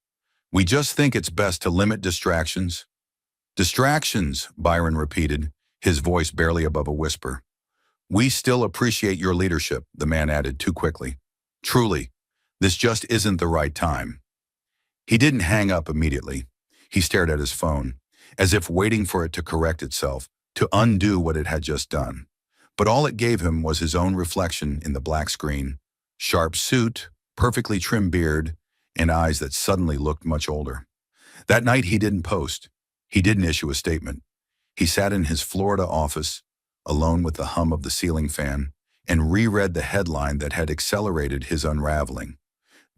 we just think it's best to limit distractions." "Distractions," Byron repeated, his voice barely above a whisper. "We still appreciate your leadership," the man added too quickly. "Truly, this just isn't the right time." He didn't hang up immediately. He stared at his phone, as if waiting for it to correct itself, to undo what it had just done. But all it gave him was his own reflection in the black screen: sharp suit, perfectly trimmed beard, and eyes that suddenly looked much older. That night he didn't post. He didn't issue a statement. He sat in his Florida office, alone with the hum of the ceiling fan, and reread the headline that had accelerated his unraveling.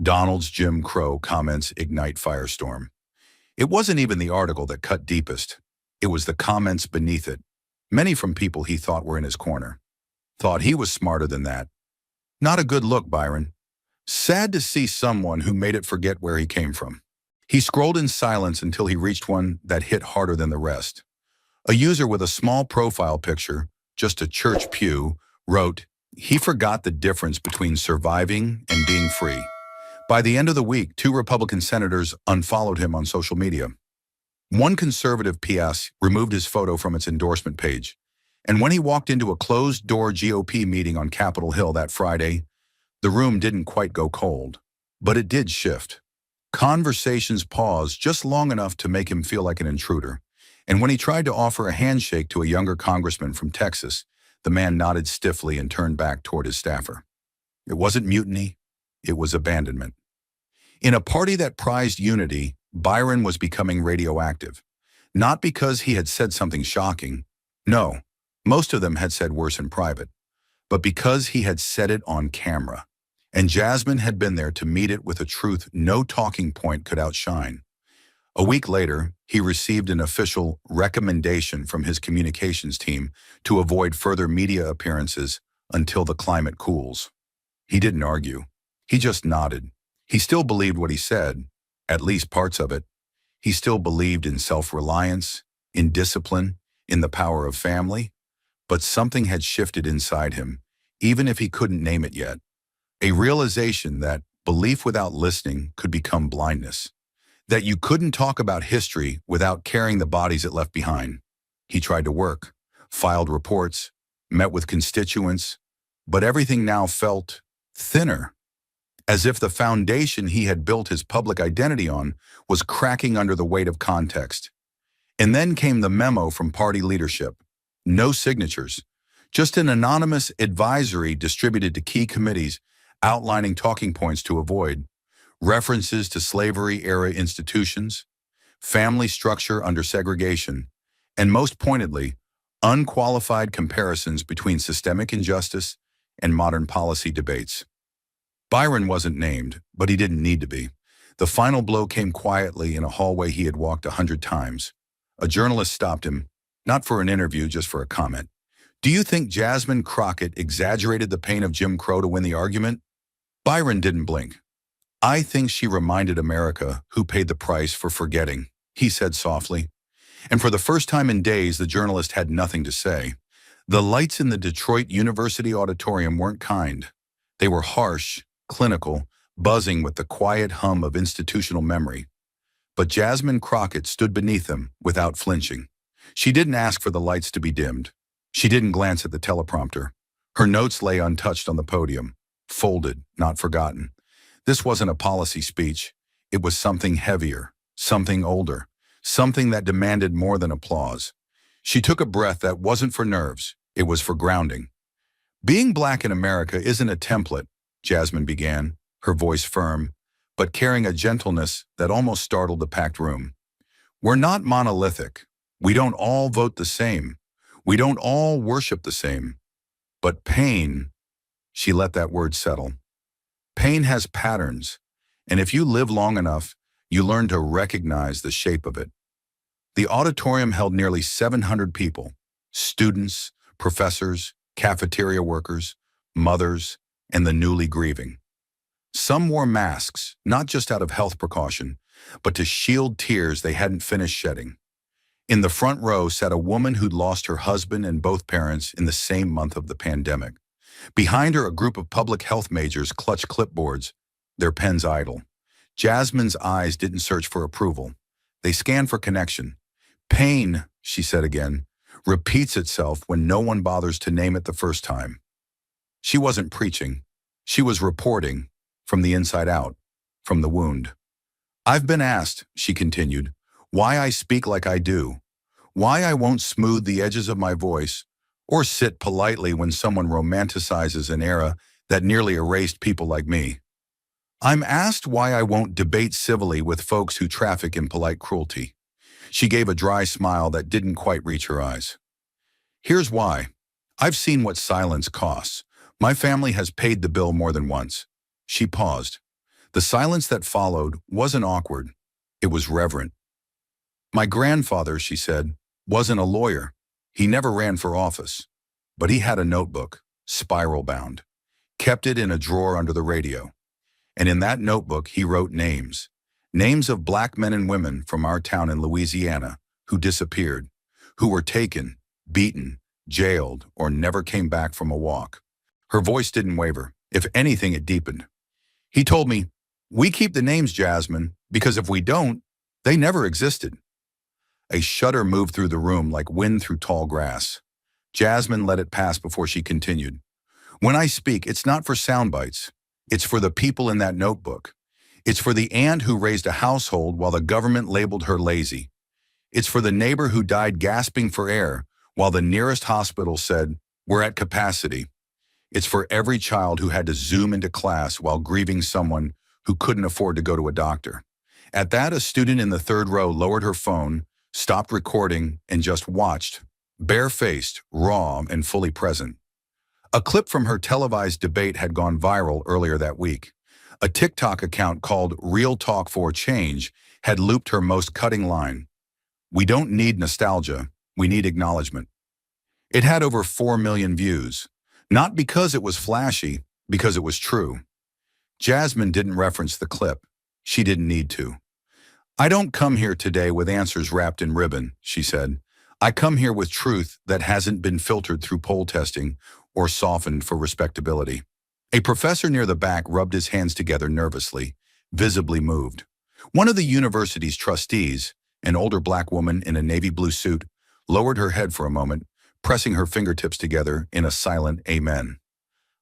Donald's Jim Crow comments ignite firestorm. It wasn't even the article that cut deepest. It was the comments beneath it, many from people he thought were in his corner. Thought he was smarter than that. Not a good look, Byron. Sad to see someone who made it forget where he came from. He scrolled in silence until he reached one that hit harder than the rest. A user with a small profile picture, just a church pew, wrote, "He forgot the difference between surviving and being free." By the end of the week, 2 Republican senators unfollowed him on social media. One conservative PS removed his photo from its endorsement page. And when he walked into a closed-door GOP meeting on Capitol Hill that Friday, the room didn't quite go cold. But it did shift. Conversations paused just long enough to make him feel like an intruder. And when he tried to offer a handshake to a younger congressman from Texas, the man nodded stiffly and turned back toward his staffer. It wasn't mutiny, it was abandonment. In a party that prized unity, Byron was becoming radioactive. Not because he had said something shocking. No, most of them had said worse in private. But because he had said it on camera. And Jasmine had been there to meet it with a truth no talking point could outshine. A week later, he received an official recommendation from his communications team to avoid further media appearances until the climate cools. He didn't argue. He just nodded. He still believed what he said, at least parts of it. He still believed in self-reliance, in discipline, in the power of family. But something had shifted inside him, even if he couldn't name it yet. A realization that belief without listening could become blindness. That you couldn't talk about history without carrying the bodies it left behind. He tried to work, filed reports, met with constituents, but everything now felt thinner, as if the foundation he had built his public identity on was cracking under the weight of context. And then came the memo from party leadership. No signatures, just an anonymous advisory distributed to key committees outlining talking points to avoid, references to slavery-era institutions, family structure under segregation, and most pointedly, unqualified comparisons between systemic injustice and modern policy debates. Byron wasn't named, but he didn't need to be. The final blow came quietly in a hallway he had walked 100 times. A journalist stopped him, not for an interview, just for a comment. "Do you think Jasmine Crockett exaggerated the pain of Jim Crow to win the argument?" Byron didn't blink. "I think she reminded America who paid the price for forgetting," he said softly. And for the first time in days, the journalist had nothing to say. The lights in the Detroit University auditorium weren't kind. They were harsh, clinical, buzzing with the quiet hum of institutional memory. But Jasmine Crockett stood beneath them without flinching. She didn't ask for the lights to be dimmed. She didn't glance at the teleprompter. Her notes lay untouched on the podium, folded, not forgotten. This wasn't a policy speech. It was something heavier, something older, something that demanded more than applause. She took a breath that wasn't for nerves. It was for grounding. "Being Black in America isn't a template," Jasmine began, her voice firm, but carrying a gentleness that almost startled the packed room. "We're not monolithic. We don't all vote the same. We don't all worship the same. But pain," she let that word settle, "pain has patterns, and if you live long enough, you learn to recognize the shape of it." The auditorium held nearly 700 people, students, professors, cafeteria workers, mothers, and the newly grieving. Some wore masks, not just out of health precaution, but to shield tears they hadn't finished shedding. In the front row sat a woman who'd lost her husband and both parents in the same month of the pandemic. Behind her, a group of public health majors clutched clipboards, their pens idle. Jasmine's eyes didn't search for approval. They scanned for connection. "Pain," she said again, "repeats itself when no one bothers to name it the first time." She wasn't preaching. She was reporting, from the inside out, from the wound. "I've been asked," she continued, why I speak like I do, why I won't smooth the edges of my voice or sit politely when someone romanticizes an era that nearly erased people like me. I'm asked why I won't debate civilly with folks who traffic in polite cruelty. She gave a dry smile that didn't quite reach her eyes. Here's why. I've seen what silence costs. My family has paid the bill more than once. She paused. The silence that followed wasn't awkward. It was reverent. My grandfather, she said, wasn't a lawyer. He never ran for office. But he had a notebook, spiral bound, kept it in a drawer under the radio. And in that notebook, he wrote names. Names of black men and women from our town in Louisiana who disappeared, who were taken, beaten, jailed, or never came back from a walk. Her voice didn't waver. If anything, it deepened. He told me, "We keep the names, Jasmine, because if we don't, they never existed." A shudder moved through the room like wind through tall grass. Jasmine let it pass before she continued. "When I speak, it's not for sound bites. It's for the people in that notebook. It's for the aunt who raised a household while the government labeled her lazy. It's for the neighbor who died gasping for air while the nearest hospital said, 'We're at capacity.' It's for every child who had to Zoom into class while grieving someone who couldn't afford to go to a doctor." At that, a student in the third row lowered her phone, stopped recording, and just watched, bare-faced, raw, and fully present. A clip from her televised debate had gone viral earlier that week. A TikTok account called Real Talk for Change had looped her most cutting line. "We don't need nostalgia, we need acknowledgement." It had over 4 million views. Not because it was flashy, because it was true. Jasmine didn't reference the clip. She didn't need to. "I don't come here today with answers wrapped in ribbon," she said. "I come here with truth that hasn't been filtered through poll testing or softened for respectability." A professor near the back rubbed his hands together nervously, visibly moved. One of the university's trustees, an older black woman in a navy blue suit, lowered her head for a moment, pressing her fingertips together in a silent amen.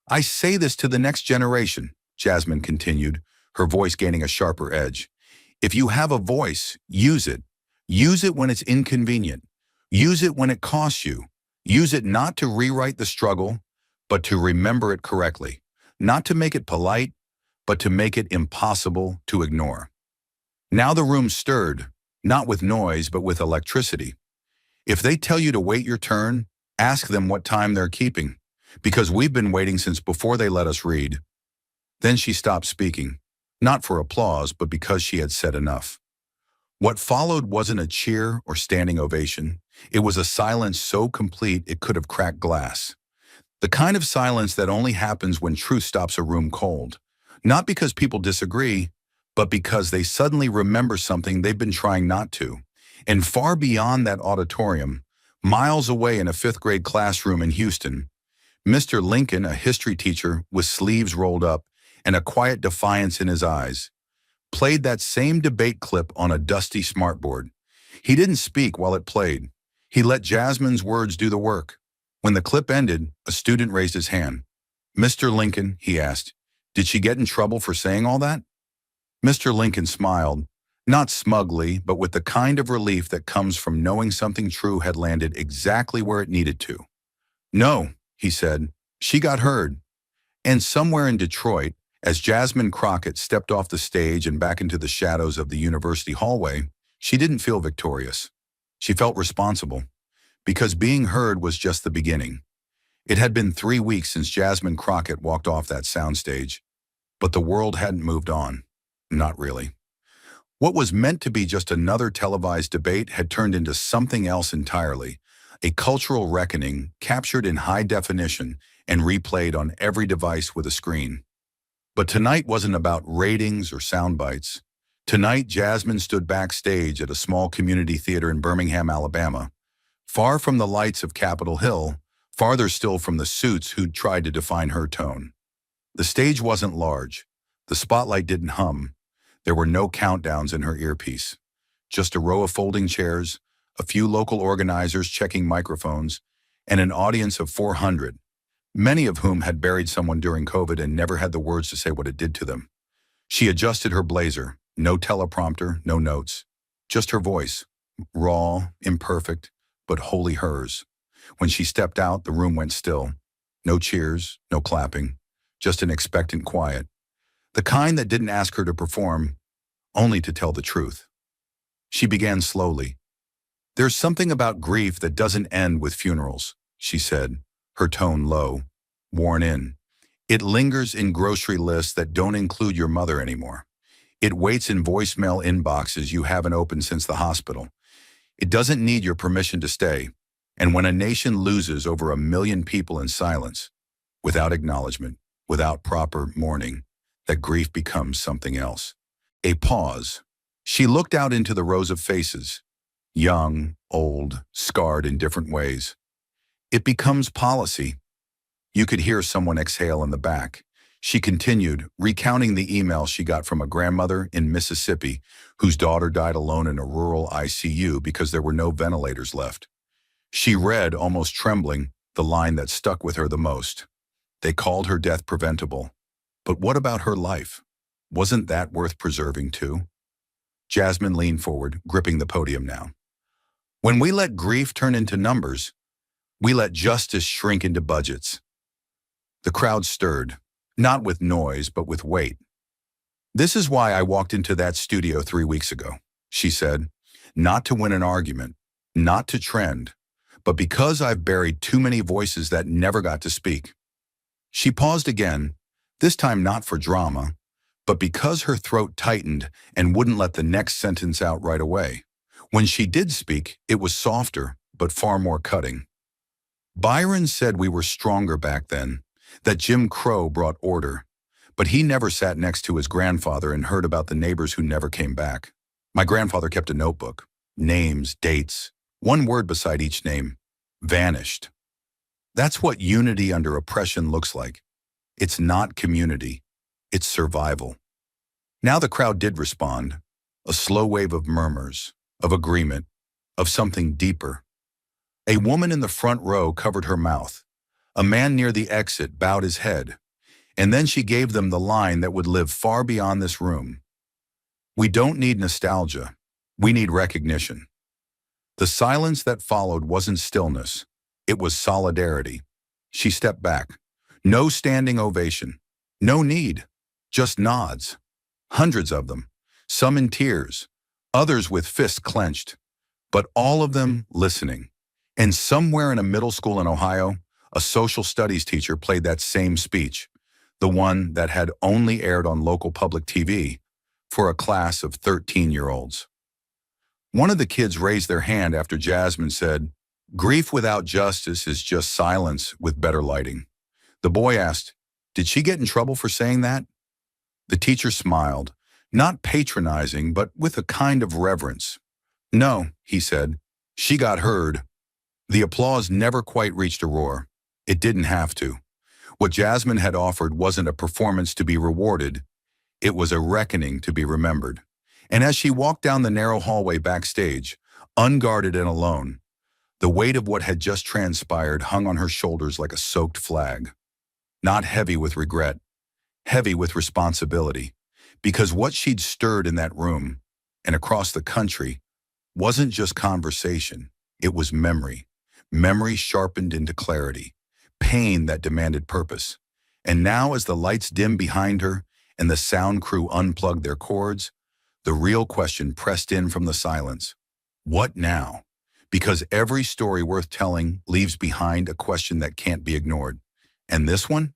"I say this to the next generation," Jasmine continued, her voice gaining a sharper edge. "If you have a voice, use it. Use it when it's inconvenient. Use it when it costs you. Use it not to rewrite the struggle, but to remember it correctly. Not to make it polite, but to make it impossible to ignore." Now the room stirred, not with noise, but with electricity. If they tell you to wait your turn, ask them what time they're keeping, because we've been waiting since before they let us read. Then she stopped speaking, not for applause, but because she had said enough. What followed wasn't a cheer or standing ovation. It was a silence so complete it could have cracked glass. The kind of silence that only happens when truth stops a room cold. Not because people disagree, but because they suddenly remember something they've been trying not to. And far beyond that auditorium, miles away in a fifth-grade classroom in Houston, Mr. Lincoln, a history teacher with sleeves rolled up and a quiet defiance in his eyes, played that same debate clip on a dusty smartboard. He didn't speak while it played. He let Jasmine's words do the work. When the clip ended, a student raised his hand. "Mr. Lincoln," he asked, "did she get in trouble for saying all that?" Mr. Lincoln smiled, not smugly, but with the kind of relief that comes from knowing something true had landed exactly where it needed to. "No," he said, "she got heard." And somewhere in Detroit, as Jasmine Crockett stepped off the stage and back into the shadows of the university hallway, she didn't feel victorious. She felt responsible, because being heard was just the beginning. It had been 3 weeks since Jasmine Crockett walked off that soundstage, but the world hadn't moved on. Not really. What was meant to be just another televised debate had turned into something else entirely, a cultural reckoning captured in high definition and replayed on every device with a screen. But tonight wasn't about ratings or sound bites. Tonight, Jasmine stood backstage at a small community theater in Birmingham, Alabama, far from the lights of Capitol Hill, farther still from the suits who'd tried to define her tone. The stage wasn't large. The spotlight didn't hum. There were no countdowns in her earpiece. Just a row of folding chairs, a few local organizers checking microphones, and an audience of 400, many of whom had buried someone during COVID and never had the words to say what it did to them. She adjusted her blazer, no teleprompter, no notes. just her voice, raw, imperfect, but wholly hers. When she stepped out, the room went still. No cheers, no clapping, just an expectant quiet. The kind that didn't ask her to perform, only to tell the truth. She began slowly. "There's something about grief that doesn't end with funerals," she said, her tone low, worn in. "It lingers in grocery lists that don't include your mother anymore. It waits in voicemail inboxes you haven't opened since the hospital. It doesn't need your permission to stay. And when a nation loses over 1 million people in silence, without acknowledgement, without proper mourning, that grief becomes something else." A pause. She looked out into the rows of faces, young, old, scarred in different ways. "It becomes policy." You could hear someone exhale in the back. She continued, recounting the email she got from a grandmother in Mississippi whose daughter died alone in a rural ICU because there were no ventilators left. She read, almost trembling, the line that stuck with her the most. They called her death preventable. But what about her life? Wasn't that worth preserving too? Jasmine leaned forward, gripping the podium now. "When we let grief turn into numbers, we let justice shrink into budgets." The crowd stirred, not with noise, but with weight. "This is why I walked into that studio 3 weeks ago," she said. "Not to win an argument, not to trend, but because I've buried too many voices that never got to speak." She paused again, this time not for drama, but because her throat tightened and wouldn't let the next sentence out right away. When she did speak, it was softer, but far more cutting. "Byron said we were stronger back then, that Jim Crow brought order, but he never sat next to his grandfather and heard about the neighbors who never came back. My grandfather kept a notebook, names, dates, one word beside each name, vanished. That's what unity under oppression looks like. It's not community, it's survival." Now the crowd did respond, a slow wave of murmurs, of agreement, of something deeper. A woman in the front row covered her mouth. A man near the exit bowed his head, and then she gave them the line that would live far beyond this room. "We don't need nostalgia, we need recognition." The silence that followed wasn't stillness, it was solidarity. She stepped back. No standing ovation, no need, just nods. Hundreds of them, some in tears, others with fists clenched, but all of them listening. And somewhere in a middle school in Ohio, a social studies teacher played that same speech, the one that had only aired on local public TV, for a class of 13-year-olds. One of the kids raised their hand after Jasmine said, "Grief without justice is just silence with better lighting." The boy asked, "Did she get in trouble for saying that?" The teacher smiled, not patronizing, but with a kind of reverence. "No," he said, "she got heard." The applause never quite reached a roar. It didn't have to. What Jasmine had offered wasn't a performance to be rewarded. It was a reckoning to be remembered. And as she walked down the narrow hallway backstage, unguarded and alone, the weight of what had just transpired hung on her shoulders like a soaked flag. Not heavy with regret, heavy with responsibility, because what she'd stirred in that room and across the country wasn't just conversation, it was memory. Memory sharpened into clarity, pain that demanded purpose. And now as the lights dimmed behind her and the sound crew unplugged their cords, the real question pressed in from the silence. What now? Because every story worth telling leaves behind a question that can't be ignored. And this one?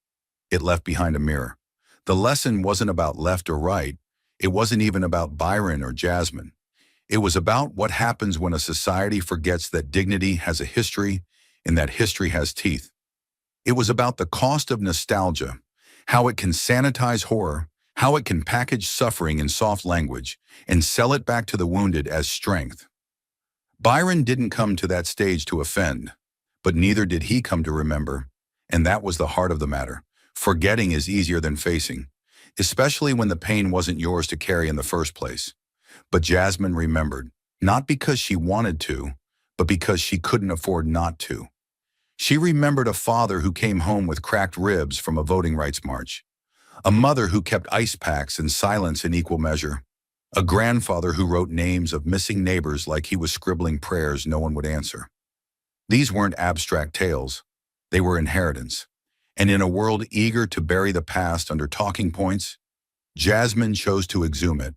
It left behind a mirror. The lesson wasn't about left or right. It wasn't even about Byron or Jasmine. It was about what happens when a society forgets that dignity has a history and that history has teeth. It was about the cost of nostalgia, how it can sanitize horror, how it can package suffering in soft language and sell it back to the wounded as strength. Byron didn't come to that stage to offend, but neither did he come to remember. And that was the heart of the matter. Forgetting is easier than facing, especially when the pain wasn't yours to carry in the first place. But Jasmine remembered, not because she wanted to, but because she couldn't afford not to. She remembered a father who came home with cracked ribs from a voting rights march, a mother who kept ice packs and silence in equal measure, A grandfather who wrote names of missing neighbors like he was scribbling prayers no one would answer. These weren't abstract tales. They were inheritance. And in a world eager to bury the past under talking points, Jasmine chose to exhume it.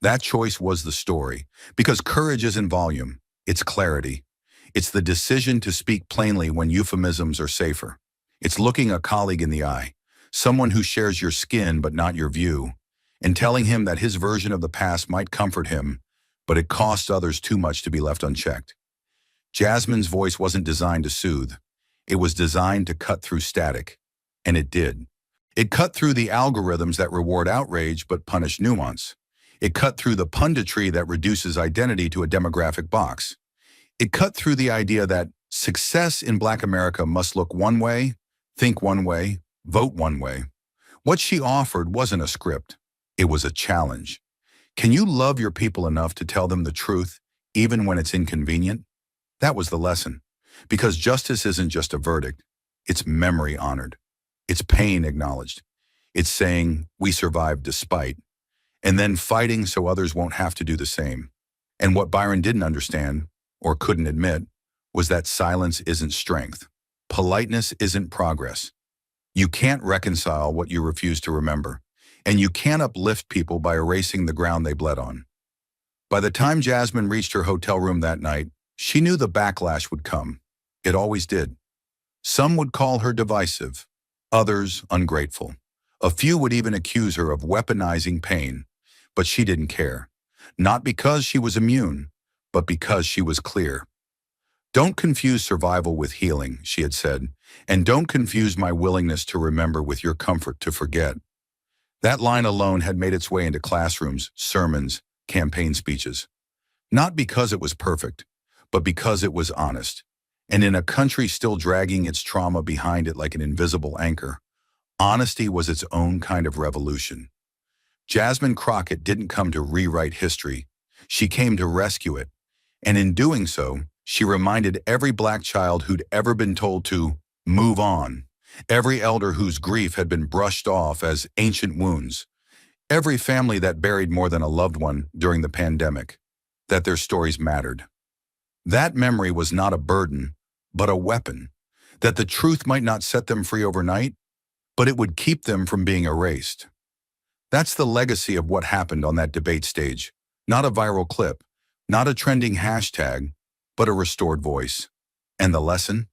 That choice was the story, because courage isn't volume, it's clarity. It's the decision to speak plainly when euphemisms are safer. It's looking a colleague in the eye, someone who shares your skin but not your view, and telling him that his version of the past might comfort him, but it costs others too much to be left unchecked. Jasmine's voice wasn't designed to soothe. It was designed to cut through static, and it did. It cut through the algorithms that reward outrage but punish nuance. It cut through the punditry that reduces identity to a demographic box. It cut through the idea that success in Black America must look one way, think one way, vote one way. What she offered wasn't a script. It was a challenge. Can you love your people enough to tell them the truth, even when it's inconvenient? That was the lesson. Because justice isn't just a verdict. It's memory honored. It's pain acknowledged. It's saying, we survived despite. And then fighting so others won't have to do the same. And what Byron didn't understand, or couldn't admit, was that silence isn't strength. Politeness isn't progress. You can't reconcile what you refuse to remember. And you can't uplift people by erasing the ground they bled on. By the time Jasmine reached her hotel room that night, she knew the backlash would come. It always did. Some would call her divisive, others ungrateful. A few would even accuse her of weaponizing pain, but she didn't care. Not because she was immune, but because she was clear. Don't confuse survival with healing, she had said, and don't confuse my willingness to remember with your comfort to forget. That line alone had made its way into classrooms, sermons, campaign speeches. Not because it was perfect, but because it was honest. And in a country still dragging its trauma behind it like an invisible anchor, honesty was its own kind of revolution. Jasmine Crockett didn't come to rewrite history. She came to rescue it. And in doing so, she reminded every Black child who'd ever been told to move on, every elder whose grief had been brushed off as ancient wounds, every family that buried more than a loved one during the pandemic, that their stories mattered. That memory was not a burden, but a weapon, that the truth might not set them free overnight, but it would keep them from being erased. That's the legacy of what happened on that debate stage. Not a viral clip, not a trending hashtag, but a restored voice. And the lesson?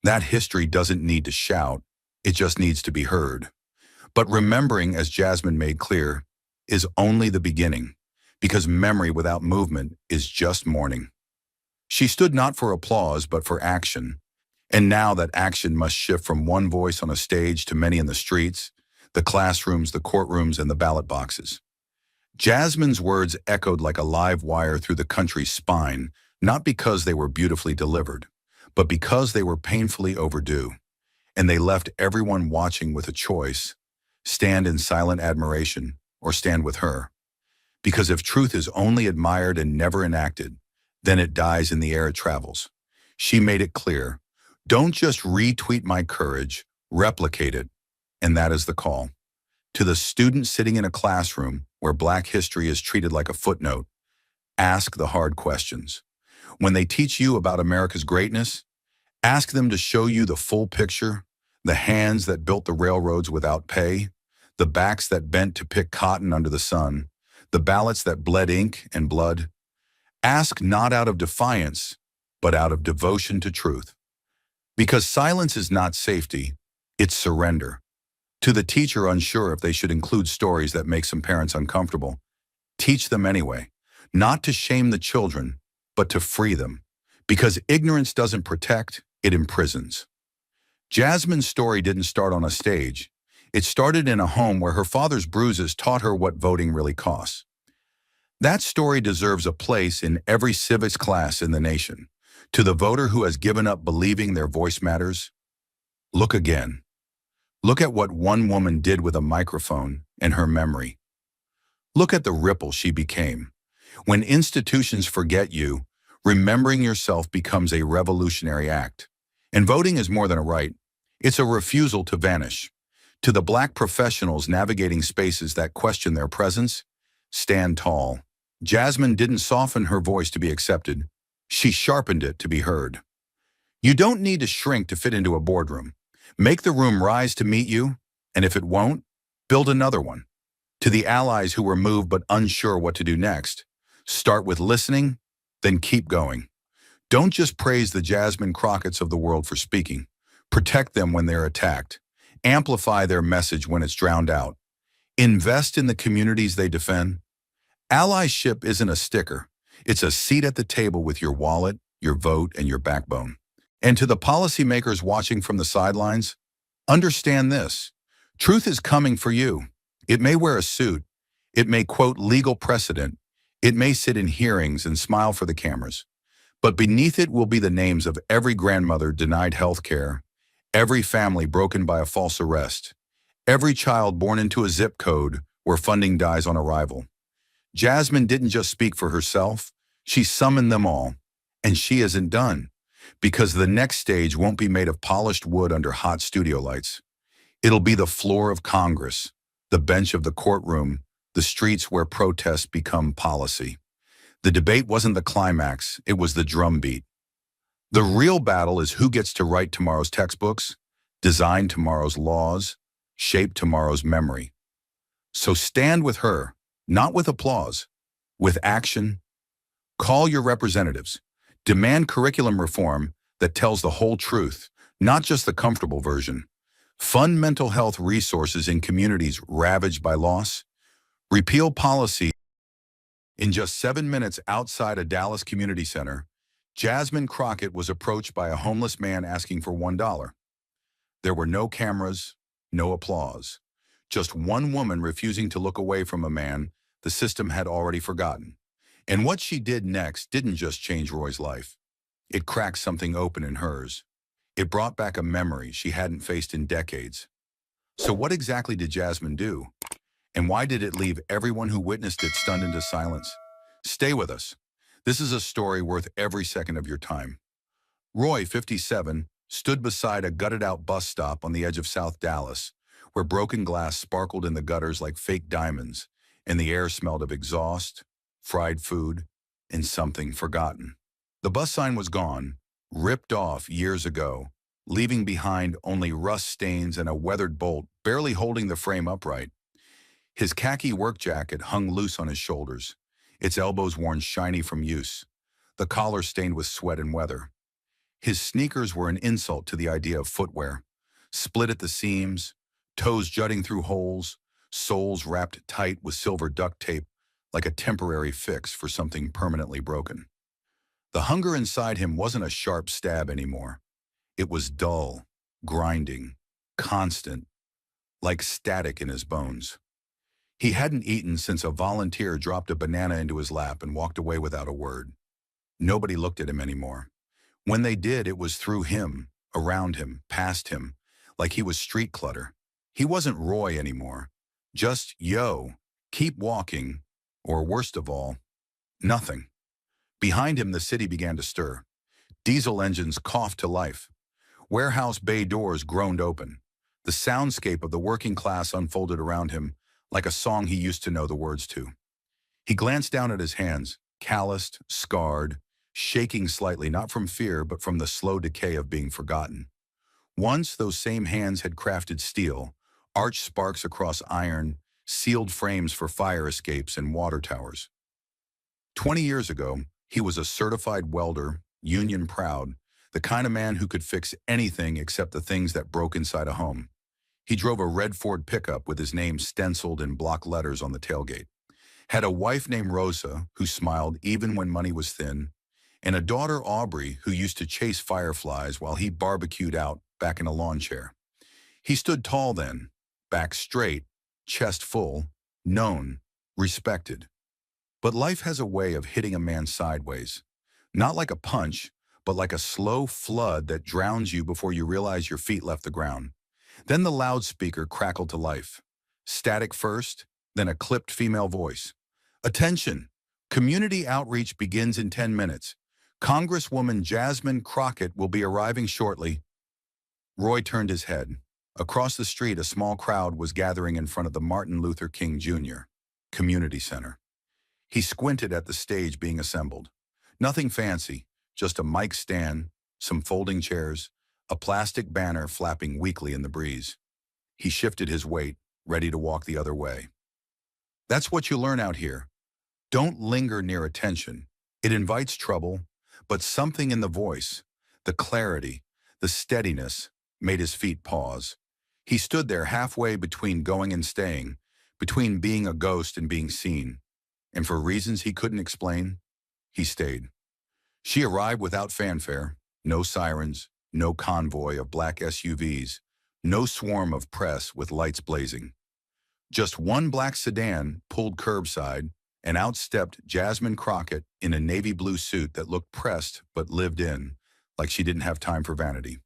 That history doesn't need to shout, it just needs to be heard. But remembering, as Jasmine made clear, is only the beginning, because memory without movement is just mourning. She stood not for applause, but for action. And now that action must shift from one voice on a stage to many in the streets, the classrooms, the courtrooms, and the ballot boxes. Jasmine's words echoed like a live wire through the country's spine, not because they were beautifully delivered, but because they were painfully overdue. And they left everyone watching with a choice: stand in silent admiration or stand with her. Because if truth is only admired and never enacted, then it dies in the air it travels. She made it clear: don't just retweet my courage, replicate it. And that is the call. To the student sitting in a classroom where Black history is treated like a footnote, ask the hard questions. When they teach you about America's greatness, ask them to show you the full picture: the hands that built the railroads without pay, the backs that bent to pick cotton under the sun, the ballots that bled ink and blood. Ask not out of defiance, but out of devotion to truth. Because silence is not safety, it's surrender. To the teacher unsure if they should include stories that make some parents uncomfortable, teach them anyway, not to shame the children, but to free them. Because ignorance doesn't protect, it imprisons. Jasmine's story didn't start on a stage. It started in a home where her father's bruises taught her what voting really costs. That story deserves a place in every civics class in the nation. To the voter who has given up believing their voice matters, look again. Look at what one woman did with a microphone and her memory. Look at the ripple she became. When institutions forget you, remembering yourself becomes a revolutionary act. And voting is more than a right. It's a refusal to vanish. To the Black professionals navigating spaces that question their presence, stand tall. Jasmine didn't soften her voice to be accepted. She sharpened it to be heard. You don't need to shrink to fit into a boardroom. Make the room rise to meet you, and if it won't, build another one. To the allies who were moved but unsure what to do next, start with listening, then keep going. Don't just praise the Jasmine Crocketts of the world for speaking. Protect them when they're attacked. Amplify their message when it's drowned out. Invest in the communities they defend. Allyship isn't a sticker. It's a seat at the table with your wallet, your vote, and your backbone. And to the policymakers watching from the sidelines, understand this. Truth is coming for you. It may wear a suit. It may quote legal precedent. It may sit in hearings and smile for the cameras. But beneath it will be the names of every grandmother denied health care, every family broken by a false arrest, every child born into a zip code where funding dies on arrival. Jasmine didn't just speak for herself, she summoned them all. And she isn't done, because the next stage won't be made of polished wood under hot studio lights. It'll be the floor of Congress, the bench of the courtroom, the streets where protests become policy. The debate wasn't the climax, it was the drumbeat. The real battle is who gets to write tomorrow's textbooks, design tomorrow's laws, shape tomorrow's memory. So stand with her, not with applause, with action. Call your representatives. Demand curriculum reform that tells the whole truth, not just the comfortable version. Fund mental health resources in communities ravaged by loss. Repeal policy. In just 7 minutes outside a Dallas community center, Jasmine Crockett was approached by a homeless man asking for $1. There were no cameras, no applause. Just one woman refusing to look away from a man the system had already forgotten. And what she did next didn't just change Roy's life. It cracked something open in hers. It brought back a memory she hadn't faced in decades. So what exactly did Jasmine do? And why did it leave everyone who witnessed it stunned into silence? Stay with us. This is a story worth every second of your time. Roy, 57, stood beside a gutted-out bus stop on the edge of South Dallas, where broken glass sparkled in the gutters like fake diamonds, and the air smelled of exhaust, fried food, and something forgotten. The bus sign was gone, ripped off years ago, leaving behind only rust stains and a weathered bolt barely holding the frame upright. His khaki work jacket hung loose on his shoulders, its elbows worn shiny from use, the collar stained with sweat and weather. His sneakers were an insult to the idea of footwear, split at the seams, toes jutting through holes, soles wrapped tight with silver duct tape like a temporary fix for something permanently broken. The hunger inside him wasn't a sharp stab anymore. It was dull, grinding, constant, like static in his bones. He hadn't eaten since a volunteer dropped a banana into his lap and walked away without a word. Nobody looked at him anymore. When they did, it was through him, around him, past him, like he was street clutter. He wasn't Roy anymore. Just, yo, keep walking, or worst of all, nothing. Behind him, the city began to stir. Diesel engines coughed to life. Warehouse bay doors groaned open. The soundscape of the working class unfolded around him, like a song he used to know the words to. He glanced down at his hands, calloused, scarred, shaking slightly, not from fear, but from the slow decay of being forgotten. Once, those same hands had crafted steel, arched sparks across iron, sealed frames for fire escapes and water towers. 20 years ago, he was a certified welder, union proud, the kind of man who could fix anything except the things that broke inside a home. He drove a red Ford pickup with his name stenciled in block letters on the tailgate, had a wife named Rosa who smiled even when money was thin, and a daughter, Aubrey, who used to chase fireflies while he barbecued out back in a lawn chair. He stood tall then, back straight, chest full, known, respected. But life has a way of hitting a man sideways, not like a punch, but like a slow flood that drowns you before you realize your feet left the ground. Then the loudspeaker crackled to life. Static first, then a clipped female voice. Attention! Community outreach begins in 10 minutes. Congresswoman Jasmine Crockett will be arriving shortly. Roy turned his head. Across the street, a small crowd was gathering in front of the Martin Luther King Jr. Community Center. He squinted at the stage being assembled. Nothing fancy, just a mic stand, some folding chairs, a plastic banner flapping weakly in the breeze. He shifted his weight, ready to walk the other way. That's what you learn out here. Don't linger near attention. It invites trouble, but something in the voice, the clarity, the steadiness, made his feet pause. He stood there halfway between going and staying, between being a ghost and being seen. And for reasons he couldn't explain, he stayed. She arrived without fanfare, no sirens, no convoy of black SUVs, no swarm of press with lights blazing. Just one black sedan pulled curbside, and out stepped Jasmine Crockett in a navy blue suit that looked pressed but lived in, like she didn't have time for vanity.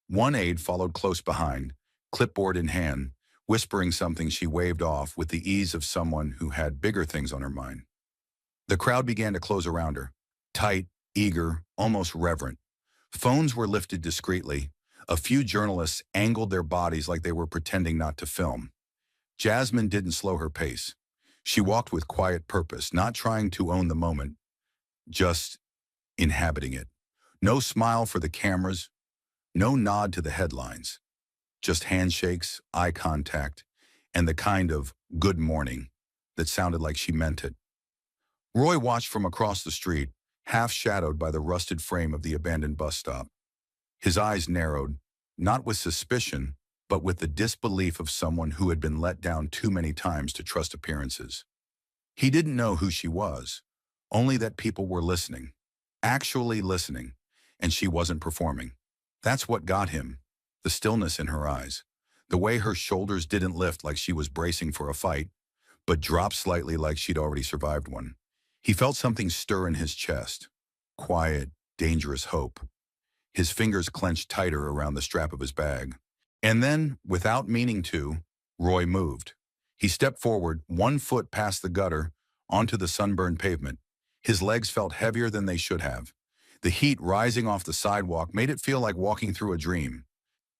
One aide followed close behind, clipboard in hand, whispering something she waved off with the ease of someone who had bigger things on her mind. The crowd began to close around her, tight, eager, almost reverent. Phones were lifted discreetly. A few journalists angled their bodies like they were pretending not to film. Jasmine didn't slow her pace. She walked with quiet purpose, not trying to own the moment, just inhabiting it. No smile for the cameras, no nod to the headlines. Just handshakes, eye contact, and the kind of good morning that sounded like she meant it. Roy watched from across the street, half shadowed by the rusted frame of the abandoned bus stop. His eyes narrowed, not with suspicion, but with the disbelief of someone who had been let down too many times to trust appearances. He didn't know who she was, only that people were listening, actually listening, and she wasn't performing. That's what got him, the stillness in her eyes, the way her shoulders didn't lift like she was bracing for a fight, but dropped slightly like she'd already survived one. He felt something stir in his chest, quiet, dangerous hope. His fingers clenched tighter around the strap of his bag. And then, without meaning to, Roy moved. He stepped forward, 1 foot past the gutter, onto the sunburned pavement. His legs felt heavier than they should have. The heat rising off the sidewalk made it feel like walking through a dream.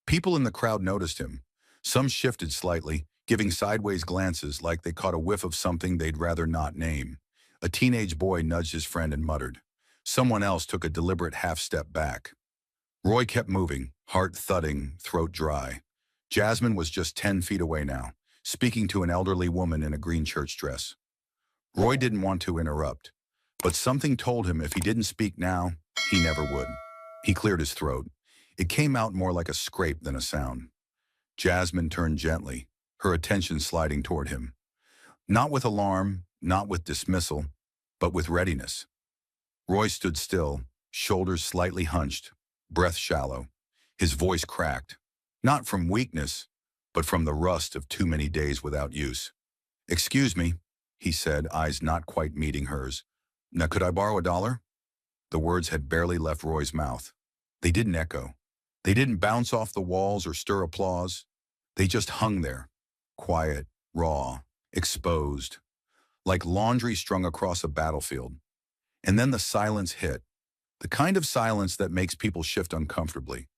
People in the crowd noticed him. Some shifted slightly, giving sideways glances like they caught a whiff of something they'd rather not name. A teenage boy nudged his friend and muttered. Someone else took a deliberate half-step back. Roy kept moving, heart thudding, throat dry. Jasmine was just 10 feet away now, speaking to an elderly woman in a green church dress. Roy didn't want to interrupt, but something told him if he didn't speak now, he never would. He cleared his throat. It came out more like a scrape than a sound. Jasmine turned gently, her attention sliding toward him. Not with alarm, not with dismissal, but with readiness. Roy stood still, shoulders slightly hunched, breath shallow. His voice cracked, not from weakness, but from the rust of too many days without use. "Excuse me," he said, eyes not quite meeting hers. "Now could I borrow $1?" The words had barely left Roy's mouth. They didn't echo. They didn't bounce off the walls or stir applause. They just hung there, quiet, raw, exposed, like laundry strung across a battlefield. And then the silence hit, the kind of silence that makes people shift uncomfortably.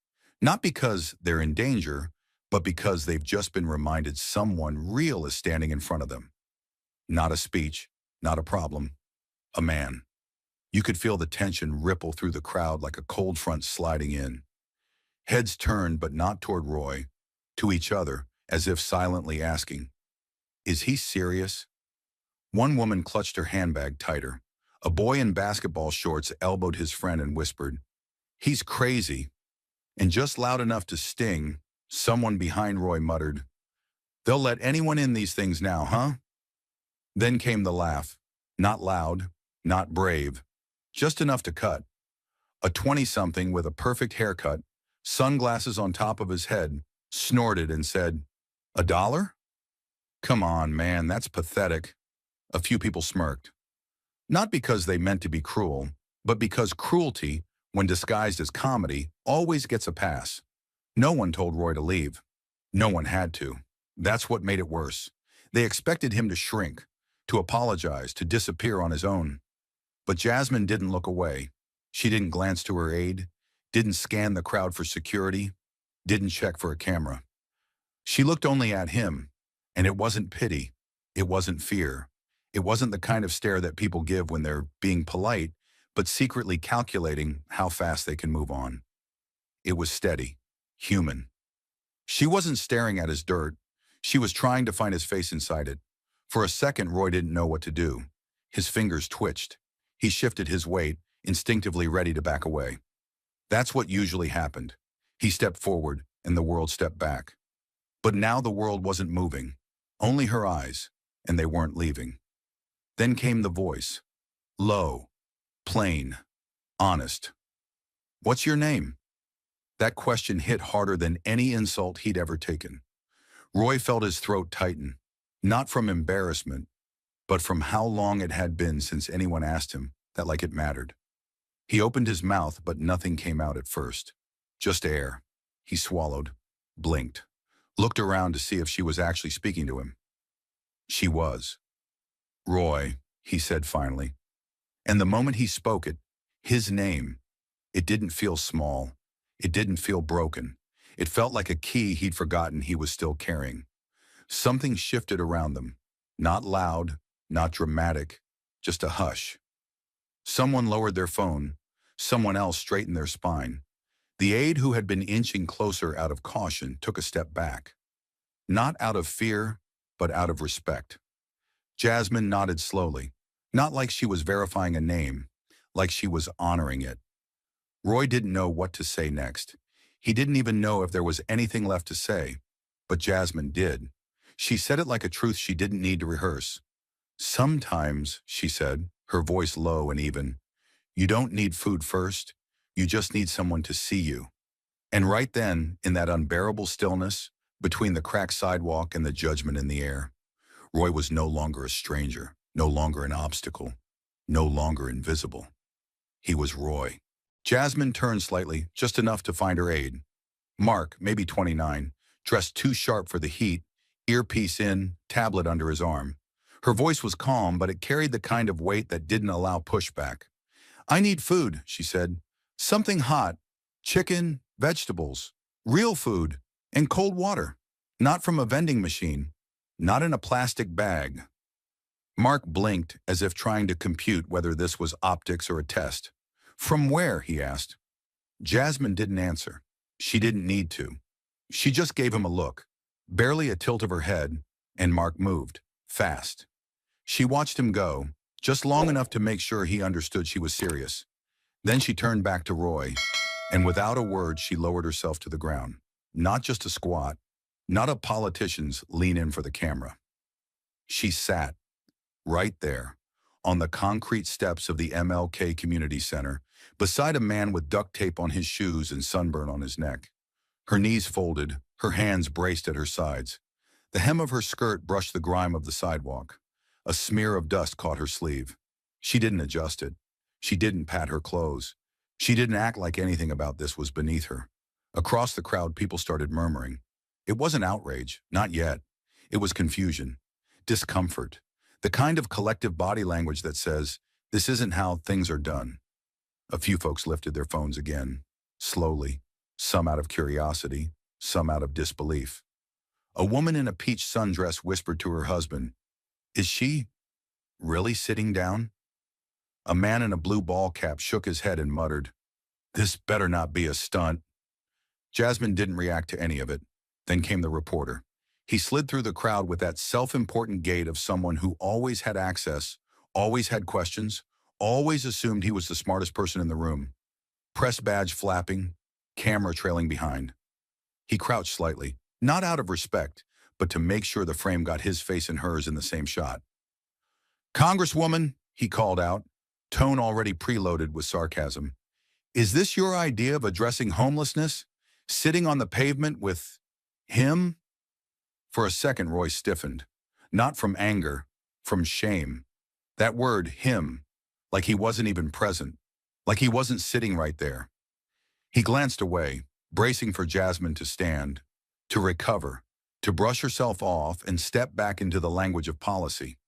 Not because they're in danger, but because they've just been reminded someone real is standing in front of them. Not a speech, not a problem, a man. You could feel the tension ripple through the crowd like a cold front sliding in. Heads turned, but not toward Roy, to each other, as if silently asking, "Is he serious?" One woman clutched her handbag tighter. A boy in basketball shorts elbowed his friend and whispered, "He's crazy." And just loud enough to sting, someone behind Roy muttered, "They'll let anyone in these things now, huh?" Then came the laugh. Not loud, not brave, just enough to cut. A 20-something with a perfect haircut, sunglasses on top of his head, snorted and said, $1? Come on, man, that's pathetic. A few people smirked. Not because they meant to be cruel, but because cruelty, when disguised as comedy, always gets a pass. No one told Roy to leave. No one had to. That's what made it worse. They expected him to shrink, to apologize, to disappear on his own. But Jasmine didn't look away. She didn't glance to her aide, didn't scan the crowd for security, didn't check for a camera. She looked only at him, and it wasn't pity, it wasn't fear. It wasn't the kind of stare that people give when they're being polite, but secretly calculating how fast they can move on. It was steady, human. She wasn't staring at his dirt. She was trying to find his face inside it. For a second, Roy didn't know what to do. His fingers twitched. He shifted his weight, instinctively ready to back away. That's what usually happened. He stepped forward, and the world stepped back. But now the world wasn't moving. Only her eyes, and they weren't leaving. Then came the voice. Low, plain, honest. What's your name? That question hit harder than any insult he'd ever taken. Roy felt his throat tighten, not from embarrassment, but from how long it had been since anyone asked him that like it mattered. He opened his mouth, but nothing came out at first. Just air. He swallowed, blinked, looked around to see if she was actually speaking to him. She was. Roy, he said finally. And the moment he spoke it, his name, it didn't feel small. It didn't feel broken. It felt like a key he'd forgotten he was still carrying. Something shifted around them. Not loud, not dramatic, just a hush. Someone lowered their phone. Someone else straightened their spine. The aide, who had been inching closer out of caution, took a step back. Not out of fear, but out of respect. Jasmine nodded slowly, not like she was verifying a name, like she was honoring it. Roy didn't know what to say next. He didn't even know if there was anything left to say, but Jasmine did. She said it like a truth she didn't need to rehearse. Sometimes, she said, her voice low and even, you don't need food first, you just need someone to see you. And right then, in that unbearable stillness, between the cracked sidewalk and the judgment in the air, Roy was no longer a stranger, no longer an obstacle, no longer invisible. He was Roy. Jasmine turned slightly, just enough to find her aide. Mark, maybe 29, dressed too sharp for the heat, earpiece in, tablet under his arm. Her voice was calm, but it carried the kind of weight that didn't allow pushback. I need food, she said. Something hot. Chicken, vegetables, real food, and cold water. Not from a vending machine. Not in a plastic bag. Mark blinked as if trying to compute whether this was optics or a test. From where? He asked. Jasmine didn't answer. She didn't need to. She just gave him a look, barely a tilt of her head, and Mark moved, fast. She watched him go, just long enough to make sure he understood she was serious. Then she turned back to Roy, and without a word she lowered herself to the ground. Not just a squat, not a politician's lean in for the camera. She sat, right there, on the concrete steps of the MLK Community Center, beside a man with duct tape on his shoes and sunburn on his neck. Her knees folded, her hands braced at her sides. The hem of her skirt brushed the grime of the sidewalk. A smear of dust caught her sleeve. She didn't adjust it. She didn't pat her clothes. She didn't act like anything about this was beneath her. Across the crowd, people started murmuring. It wasn't outrage, not yet. It was confusion, discomfort, the kind of collective body language that says, this isn't how things are done. A few folks lifted their phones again, slowly, some out of curiosity, some out of disbelief. A woman in a peach sundress whispered to her husband, is she really sitting down? A man in a blue ball cap shook his head and muttered, this better not be a stunt. Jasmine didn't react to any of it. Then came the reporter. He slid through the crowd with that self-important gait of someone who always had access, always had questions, always assumed he was the smartest person in the room. Press badge flapping, camera trailing behind. He crouched slightly, not out of respect, but to make sure the frame got his face and hers in the same shot. Congresswoman, he called out, tone already preloaded with sarcasm. Is this your idea of addressing homelessness? Sitting on the pavement with him? For a second, Roy stiffened. Not from anger, from shame. That word, him, like he wasn't even present, like he wasn't sitting right there. He glanced away, bracing for Jasmine to stand, to recover, to brush herself off and step back into the language of policy.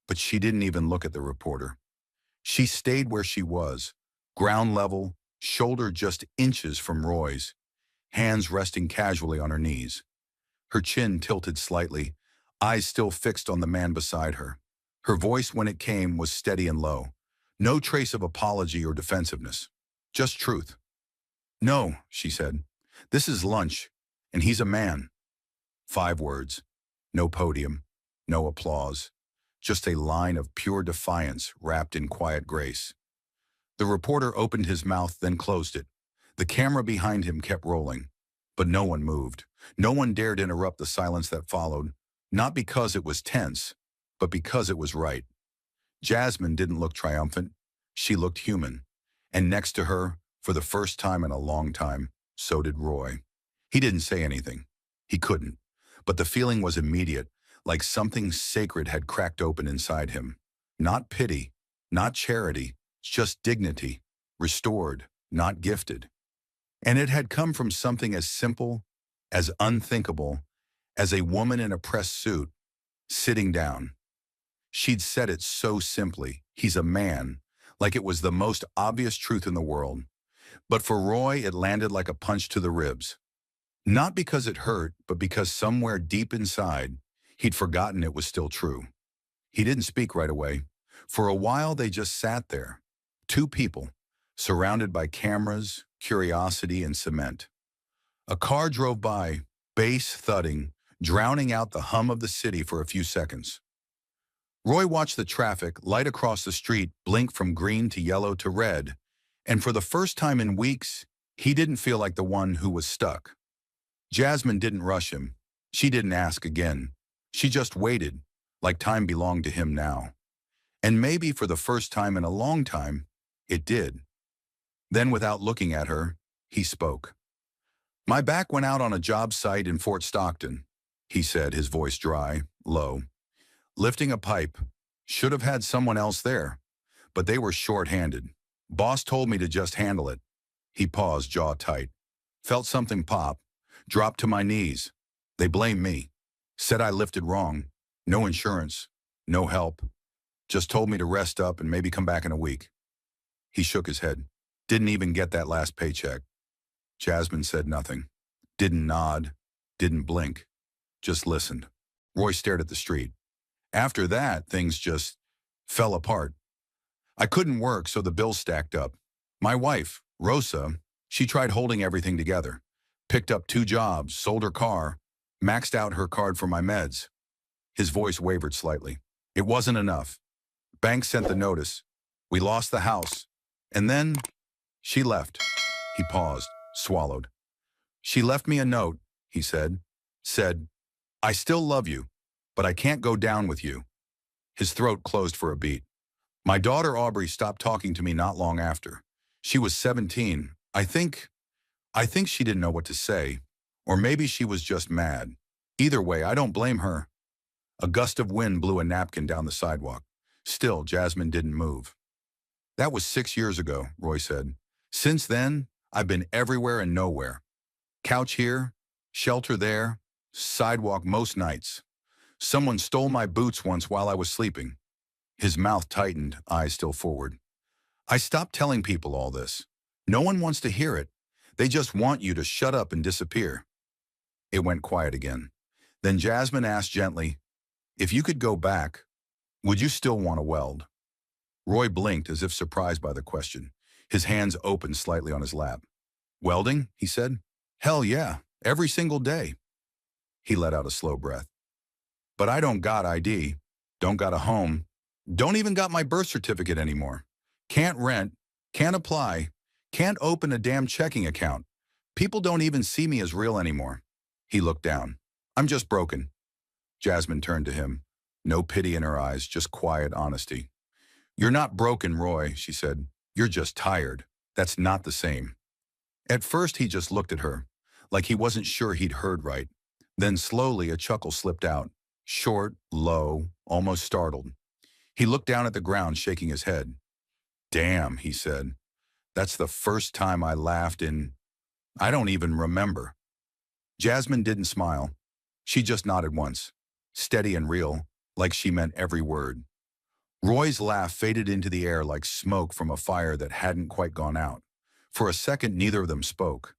But she didn't even look at the reporter. She stayed where she was, ground level, shoulder just inches from Roy's, hands resting casually on her knees. Her chin tilted slightly, eyes still fixed on the man beside her. Her voice, when it came, was steady and low. No trace of apology or defensiveness. Just truth. "No," she said. "This is lunch, and he's a man." 5 words. No podium. No applause. Just a line of pure defiance wrapped in quiet grace. The reporter opened his mouth, then closed it. The camera behind him kept rolling. But no one moved. No one dared interrupt the silence that followed, not because it was tense, but because it was right. Jasmine didn't look triumphant. She looked human. And next to her, for the first time in a long time, so did Roy. He didn't say anything. He couldn't. But the feeling was immediate, like something sacred had cracked open inside him. Not pity, not charity, just dignity, restored, not gifted. And it had come from something as simple, as unthinkable, as a woman in a press suit, sitting down. She'd said it so simply, he's a man, like it was the most obvious truth in the world. But for Roy, it landed like a punch to the ribs. Not because it hurt, but because somewhere deep inside, he'd forgotten it was still true. He didn't speak right away. For a while, they just sat there. 2 people, surrounded by cameras, curiosity, and cement. A car drove by, bass thudding, drowning out the hum of the city for a few seconds. Roy watched the traffic, light across the street, blink from green to yellow to red, and for the first time in weeks, he didn't feel like the one who was stuck. Jasmine didn't rush him. She didn't ask again. She just waited, like time belonged to him now. And maybe for the first time in a long time, it did. Then, without looking at her, he spoke. "My back went out on a job site in Fort Stockton," he said, his voice dry, low. "Lifting a pipe. Should have had someone else there, but they were short-handed. Boss told me to just handle it." He paused, jaw tight. Felt something pop. Dropped to my knees. They blamed me. Said I lifted wrong. No insurance. No help. Just told me to rest up and maybe come back in a week. He shook his head. Didn't even get that last paycheck. Jasmine said nothing. Didn't nod. Didn't blink. Just listened. Roy stared at the street. After that, things just fell apart. I couldn't work, so the bills stacked up. My wife, Rosa, she tried holding everything together. Picked up 2 jobs, sold her car, maxed out her card for my meds. His voice wavered slightly. It wasn't enough. Bank sent the notice. We lost the house. And then she left. He paused, swallowed. She left me a note, he said. Said, "I still love you, but I can't go down with you." His throat closed for a beat. My daughter Aubrey stopped talking to me not long after. She was 17. I think she didn't know what to say, or maybe she was just mad. Either way, I don't blame her. A gust of wind blew a napkin down the sidewalk. Still, Jasmine didn't move. That was 6 years ago, Roy said. Since then, I've been everywhere and nowhere. Couch here, shelter there, sidewalk most nights. Someone stole my boots once while I was sleeping. His mouth tightened, eyes still forward. I stopped telling people all this. No one wants to hear it. They just want you to shut up and disappear. It went quiet again. Then Jasmine asked gently, "If you could go back, would you still want to weld?" Roy blinked as if surprised by the question. His hands opened slightly on his lap. "Welding?" he said. "Hell yeah, every single day." He let out a slow breath. "But I don't got ID, don't got a home, don't even got my birth certificate anymore. Can't rent, can't apply, can't open a damn checking account. People don't even see me as real anymore." He looked down. "I'm just broken." Jasmine turned to him. No pity in her eyes, just quiet honesty. "You're not broken, Roy," she said. "You're just tired. That's not the same." At first, he just looked at her, like he wasn't sure he'd heard right. Then slowly, a chuckle slipped out. Short, low, almost startled. He looked down at the ground, shaking his head. "Damn," he said. "That's the first time I laughed I don't even remember." Jasmine didn't smile. She just nodded once, steady and real, like she meant every word. Roy's laugh faded into the air like smoke from a fire that hadn't quite gone out. For a second, neither of them spoke.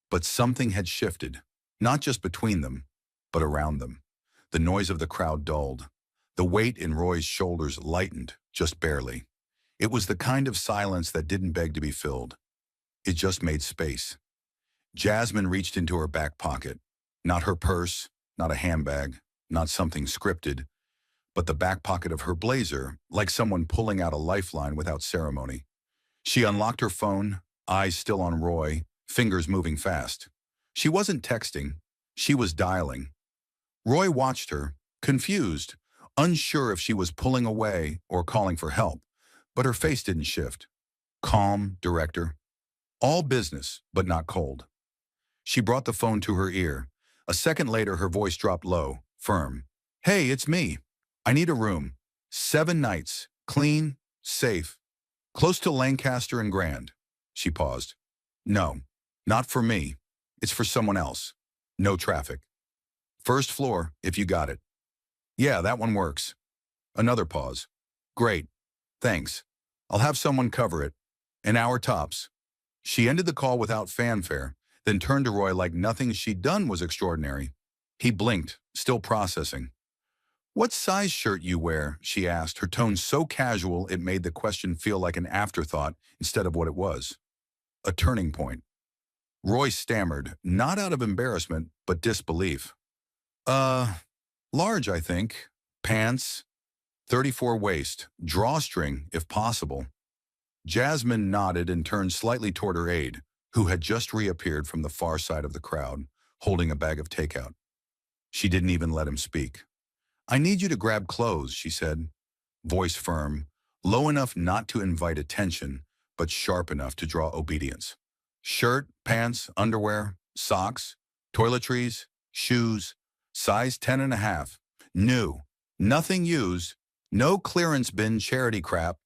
But something had shifted, not just between them, but around them. The noise of the crowd dulled. The weight in Roy's shoulders lightened, just barely. It was the kind of silence that didn't beg to be filled. It just made space. Jasmine reached into her back pocket. Not her purse, not a handbag, not something scripted, but the back pocket of her blazer, like someone pulling out a lifeline without ceremony. She unlocked her phone, eyes still on Roy, fingers moving fast. She wasn't texting. She was dialing. Roy watched her, confused, unsure if she was pulling away or calling for help, but her face didn't shift. Calm, director. All business, but not cold. She brought the phone to her ear. A second later, her voice dropped low, firm. Hey, it's me. I need a room. 7 nights. Clean, safe. Close to Lancaster and Grand. She paused. No, not for me. It's for someone else. No traffic. First floor, if you got it. Yeah, that one works. Another pause. Great. Thanks. I'll have someone cover it. An hour tops. She ended the call without fanfare, then turned to Roy like nothing she'd done was extraordinary. He blinked, still processing. What size shirt you wear? She asked, her tone so casual it made the question feel like an afterthought instead of what it was. A turning point. Roy stammered, not out of embarrassment, but disbelief. Large, I think. Pants. 34 waist. Drawstring, if possible. Jasmine nodded and turned slightly toward her aide, who had just reappeared from the far side of the crowd, holding a bag of takeout. She didn't even let him speak. I need you to grab clothes, she said, voice firm, low enough not to invite attention, but sharp enough to draw obedience. Shirt, pants, underwear, socks, toiletries, shoes, size 10.5, new, nothing used, no clearance bin charity crap.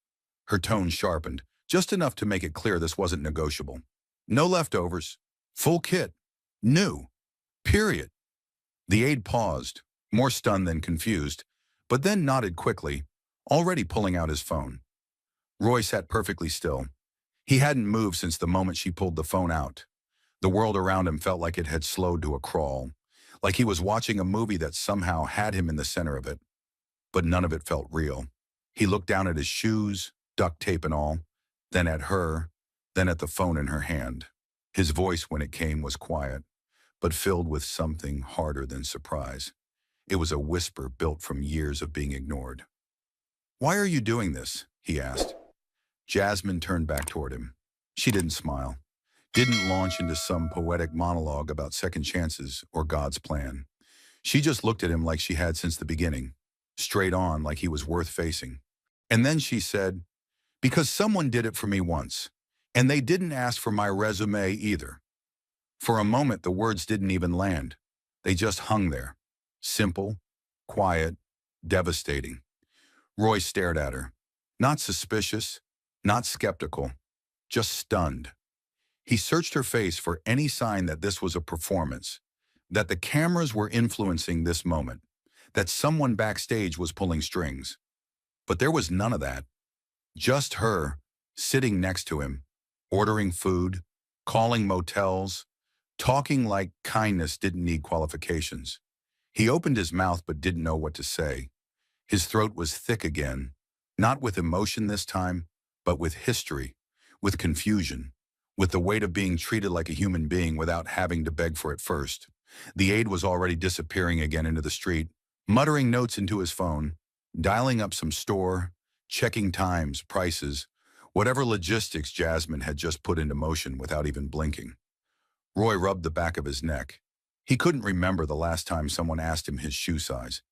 Her tone sharpened, just enough to make it clear this wasn't negotiable. No leftovers, full kit, new, period. The aide paused, more stunned than confused, but then nodded quickly, already pulling out his phone. Roy sat perfectly still. He hadn't moved since the moment she pulled the phone out. The world around him felt like it had slowed to a crawl, like he was watching a movie that somehow had him in the center of it. But none of it felt real. He looked down at his shoes, duct tape and all, then at her, then at the phone in her hand. His voice, when it came, was quiet, but filled with something harder than surprise. It was a whisper built from years of being ignored. Why are you doing this? He asked. Jasmine turned back toward him. She didn't smile, didn't launch into some poetic monologue about second chances or God's plan. She just looked at him like she had since the beginning, straight on like he was worth facing. And then she said, because someone did it for me once, and they didn't ask for my resume either. For a moment, the words didn't even land. They just hung there. Simple, quiet, devastating. Roy stared at her. Not suspicious, not skeptical, just stunned. He searched her face for any sign that this was a performance, that the cameras were influencing this moment, that someone backstage was pulling strings. But there was none of that. Just her, sitting next to him, ordering food, calling motels, talking like kindness didn't need qualifications. He opened his mouth but didn't know what to say. His throat was thick again, not with emotion this time, but with history, with confusion, with the weight of being treated like a human being without having to beg for it first. The aide was already disappearing again into the street, muttering notes into his phone, dialing up some store, checking times, prices, whatever logistics Jasmine had just put into motion without even blinking. Roy rubbed the back of his neck. He couldn't remember the last time someone asked him his shoe size.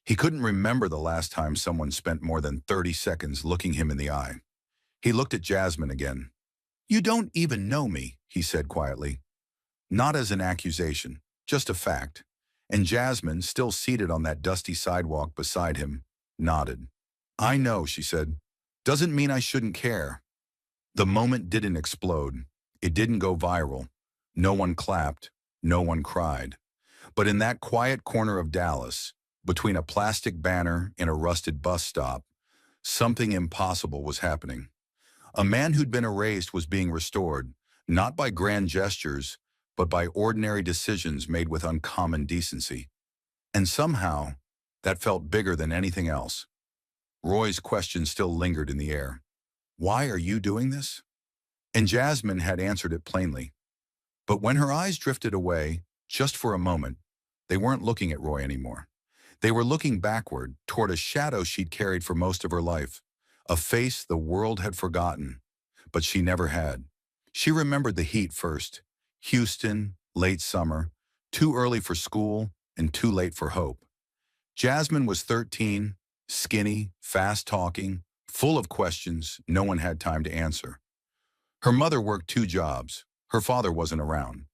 He couldn't remember the last time someone spent more than 30 seconds looking him in the eye. He looked at Jasmine again. You don't even know me, he said quietly. Not as an accusation, just a fact. And Jasmine, still seated on that dusty sidewalk beside him, nodded. I know, she said. Doesn't mean I shouldn't care. The moment didn't explode. It didn't go viral. No one clapped. No one cried. But in that quiet corner of Dallas, between a plastic banner and a rusted bus stop, something impossible was happening. A man who'd been erased was being restored, not by grand gestures, but by ordinary decisions made with uncommon decency. And somehow, That felt bigger than anything else. Roy's question still lingered in the air. Why are you doing this? And Jasmine had answered it plainly. But when her eyes drifted away, just for a moment, they weren't looking at Roy anymore. They were looking backward toward a shadow she'd carried for most of her life, a face the world had forgotten, but she never had. She remembered the heat first. Houston, late summer, too early for school and too late for hope. Jasmine was 13, skinny, fast-talking, full of questions no one had time to answer. Her mother worked 2 jobs. Her father wasn't around.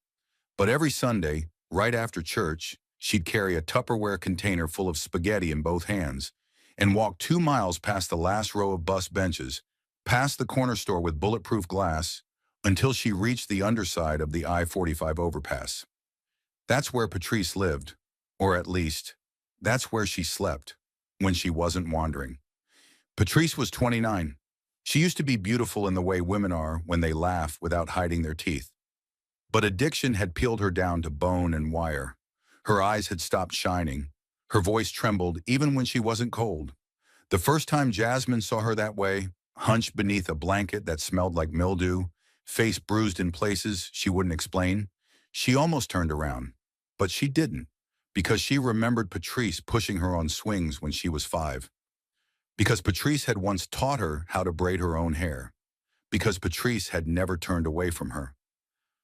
But every Sunday, right after church, she'd carry a Tupperware container full of spaghetti in both hands and walk 2 miles past the last row of bus benches, past the corner store with bulletproof glass, until she reached the underside of the I-45 overpass. That's where Patrice lived, or at least, that's where she slept, when she wasn't wandering. Patrice was 29. She used to be beautiful in the way women are when they laugh without hiding their teeth. But addiction had peeled her down to bone and wire. Her eyes had stopped shining. Her voice trembled even when she wasn't cold. The first time Jasmine saw her that way, hunched beneath a blanket that smelled like mildew, face bruised in places she wouldn't explain, she almost turned around. But she didn't, because she remembered Patrice pushing her on swings when she was 5. Because Patrice had once taught her how to braid her own hair. Because Patrice had never turned away from her.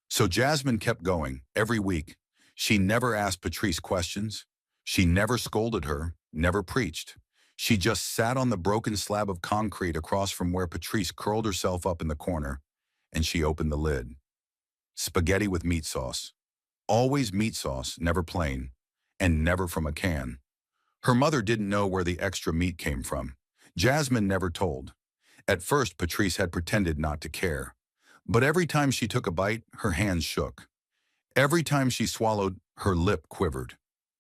So Jasmine kept going, every week. She never asked Patrice questions. She never scolded her, never preached. She just sat on the broken slab of concrete across from where Patrice curled herself up in the corner, and she opened the lid. Spaghetti with meat sauce. Always meat sauce, never plain, and never from a can. Her mother didn't know where the extra meat came from. Jasmine never told. At first, Patrice had pretended not to care. But every time she took a bite, her hands shook. Every time she swallowed, her lip quivered.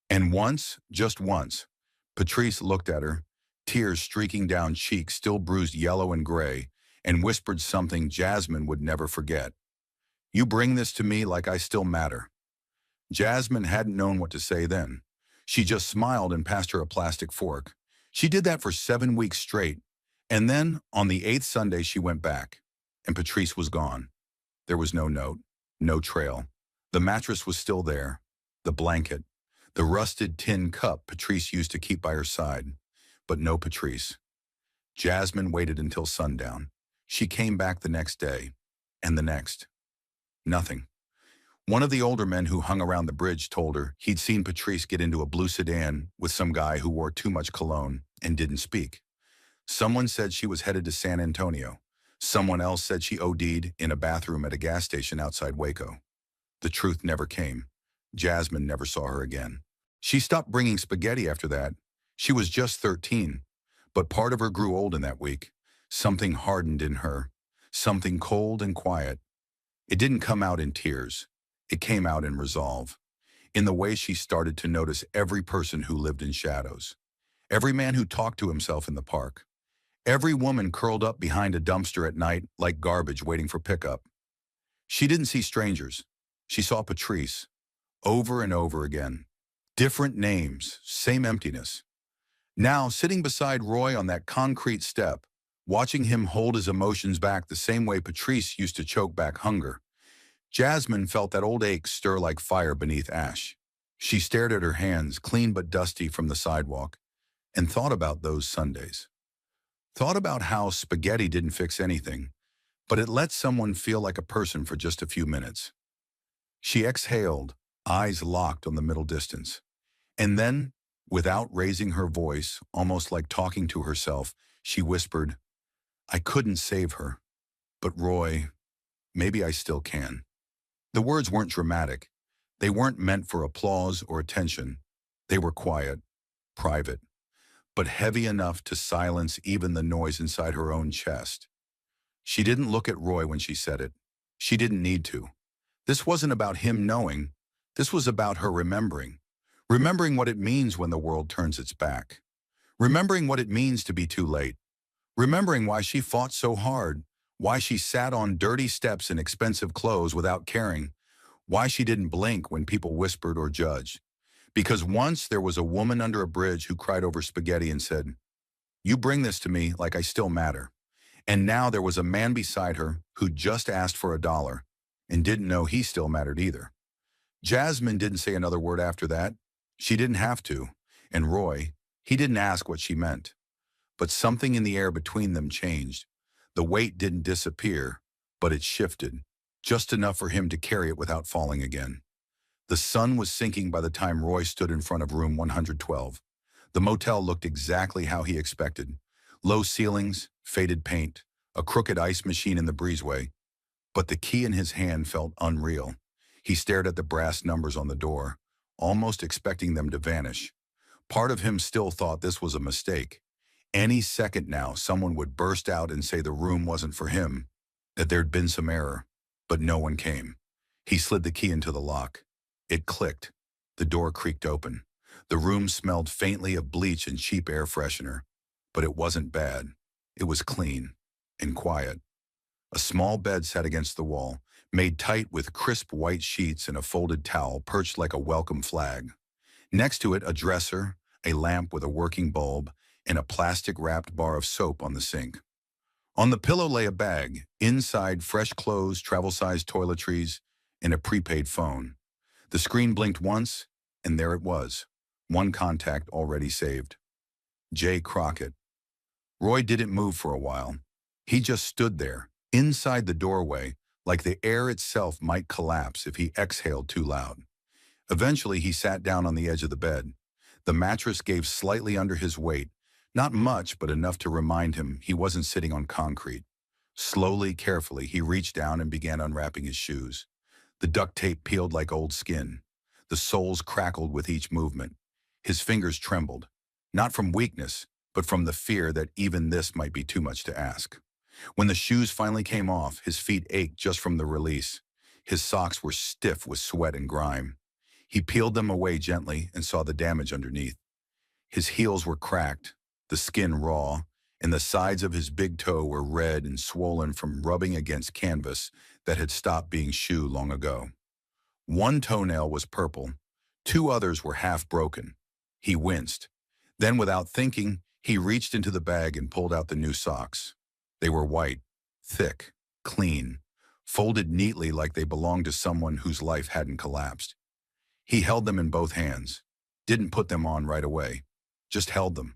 And once, just once, Patrice looked at her, tears streaking down cheeks still bruised yellow and gray, and whispered something Jasmine would never forget. You bring this to me like I still matter. Jasmine hadn't known what to say then. She just smiled and passed her a plastic fork. She did that for 7 weeks straight, and then, on the 8th Sunday, she went back, and Patrice was gone. There was no note, no trail. The mattress was still there, the blanket, the rusted tin cup Patrice used to keep by her side, but no Patrice. Jasmine waited until sundown. She came back the next day, and the next. Nothing. One of the older men who hung around the bridge told her he'd seen Patrice get into a blue sedan with some guy who wore too much cologne and didn't speak. Someone said she was headed to San Antonio. Someone else said she OD'd in a bathroom at a gas station outside Waco. The truth never came. Jasmine never saw her again. She stopped bringing spaghetti after that. She was just 13, but part of her grew old in that week. Something hardened in her, something cold and quiet. It didn't come out in tears. It came out in resolve, in the way she started to notice every person who lived in shadows, every man who talked to himself in the park, every woman curled up behind a dumpster at night like garbage waiting for pickup. She didn't see strangers. She saw Patrice, over and over again. Different names, same emptiness. Now, sitting beside Roy on that concrete step, watching him hold his emotions back the same way Patrice used to choke back hunger, Jasmine felt that old ache stir like fire beneath ash. She stared at her hands, clean but dusty from the sidewalk, and thought about those Sundays. Thought about how spaghetti didn't fix anything, but it let someone feel like a person for just a few minutes. She exhaled, eyes locked on the middle distance. And then, without raising her voice, almost like talking to herself, she whispered, I couldn't save her, but Roy, maybe I still can. The words weren't dramatic. They weren't meant for applause or attention. They were quiet, private, but heavy enough to silence even the noise inside her own chest. She didn't look at Roy when she said it. She didn't need to. This wasn't about him knowing. This was about her remembering. Remembering what it means when the world turns its back. Remembering what it means to be too late. Remembering why she fought so hard. Why she sat on dirty steps in expensive clothes without caring. Why she didn't blink when people whispered or judged. Because once there was a woman under a bridge who cried over spaghetti and said, "You bring this to me like I still matter." And now there was a man beside her who just asked for $1 and didn't know he still mattered either. Jasmine didn't say another word after that. She didn't have to. And Roy, he didn't ask what she meant. But something in the air between them changed. The weight didn't disappear, but it shifted, just enough for him to carry it without falling again. The sun was sinking by the time Roy stood in front of room 112. The motel looked exactly how he expected. Low ceilings, faded paint, a crooked ice machine in the breezeway. But the key in his hand felt unreal. He stared at the brass numbers on the door, almost expecting them to vanish. Part of him still thought this was a mistake. Any second now, someone would burst out and say the room wasn't for him, that there'd been some error. But no one came. He slid the key into the lock. It clicked. The door creaked open. The room smelled faintly of bleach and cheap air freshener. But it wasn't bad. It was clean and quiet. A small bed sat against the wall, made tight with crisp white sheets and a folded towel perched like a welcome flag. Next to it, a dresser, a lamp with a working bulb, and a plastic-wrapped bar of soap on the sink. On the pillow lay a bag, inside fresh clothes, travel-sized toiletries, and a prepaid phone. The screen blinked once, and there it was. One contact already saved. J. Crockett. Roy didn't move for a while. He just stood there, inside the doorway, like the air itself might collapse if he exhaled too loud. Eventually, he sat down on the edge of the bed. The mattress gave slightly under his weight, not much, but enough to remind him he wasn't sitting on concrete. Slowly, carefully, he reached down and began unwrapping his shoes. The duct tape peeled like old skin. The soles crackled with each movement. His fingers trembled, not from weakness, but from the fear that even this might be too much to ask. When the shoes finally came off, his feet ached just from the release. His socks were stiff with sweat and grime. He peeled them away gently and saw the damage underneath. His heels were cracked, the skin raw, and the sides of his big toe were red and swollen from rubbing against canvas that had stopped being shoe long ago. One toenail was purple. Two others were half broken. He winced. Then, without thinking, he reached into the bag and pulled out the new socks. They were white, thick, clean, folded neatly like they belonged to someone whose life hadn't collapsed. He held them in both hands, didn't put them on right away, just held them.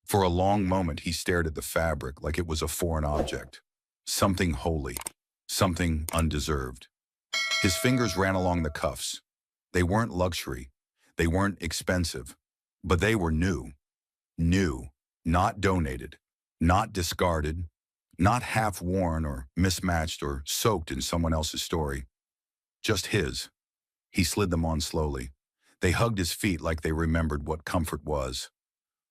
For a long moment, he stared at the fabric like it was a foreign object, something holy, something undeserved. His fingers ran along the cuffs. They weren't luxury, they weren't expensive, but they were new. New, not donated, not discarded, not half-worn or mismatched or soaked in someone else's story. Just his. He slid them on slowly. They hugged his feet like they remembered what comfort was.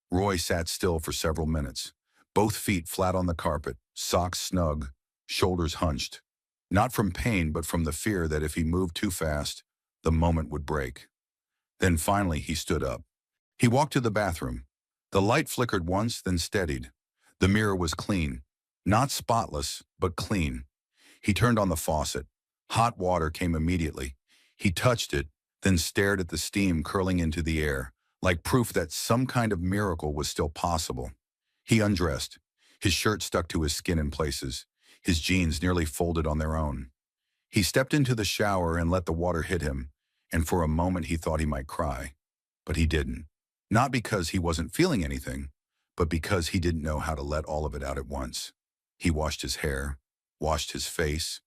Roy sat still for several minutes, both feet flat on the carpet, socks snug, shoulders hunched. Not from pain, but from the fear that if he moved too fast, the moment would break. Then finally he stood up. He walked to the bathroom. The light flickered once, then steadied. The mirror was clean. Not spotless, but clean. He turned on the faucet. Hot water came immediately. He touched it, then stared at the steam curling into the air, like proof that some kind of miracle was still possible. He undressed. His shirt stuck to his skin in places. His jeans nearly folded on their own. He stepped into the shower and let the water hit him, and for a moment he thought he might cry. But he didn't. Not because he wasn't feeling anything, but because he didn't know how to let all of it out at once. He washed his hair, washed his face,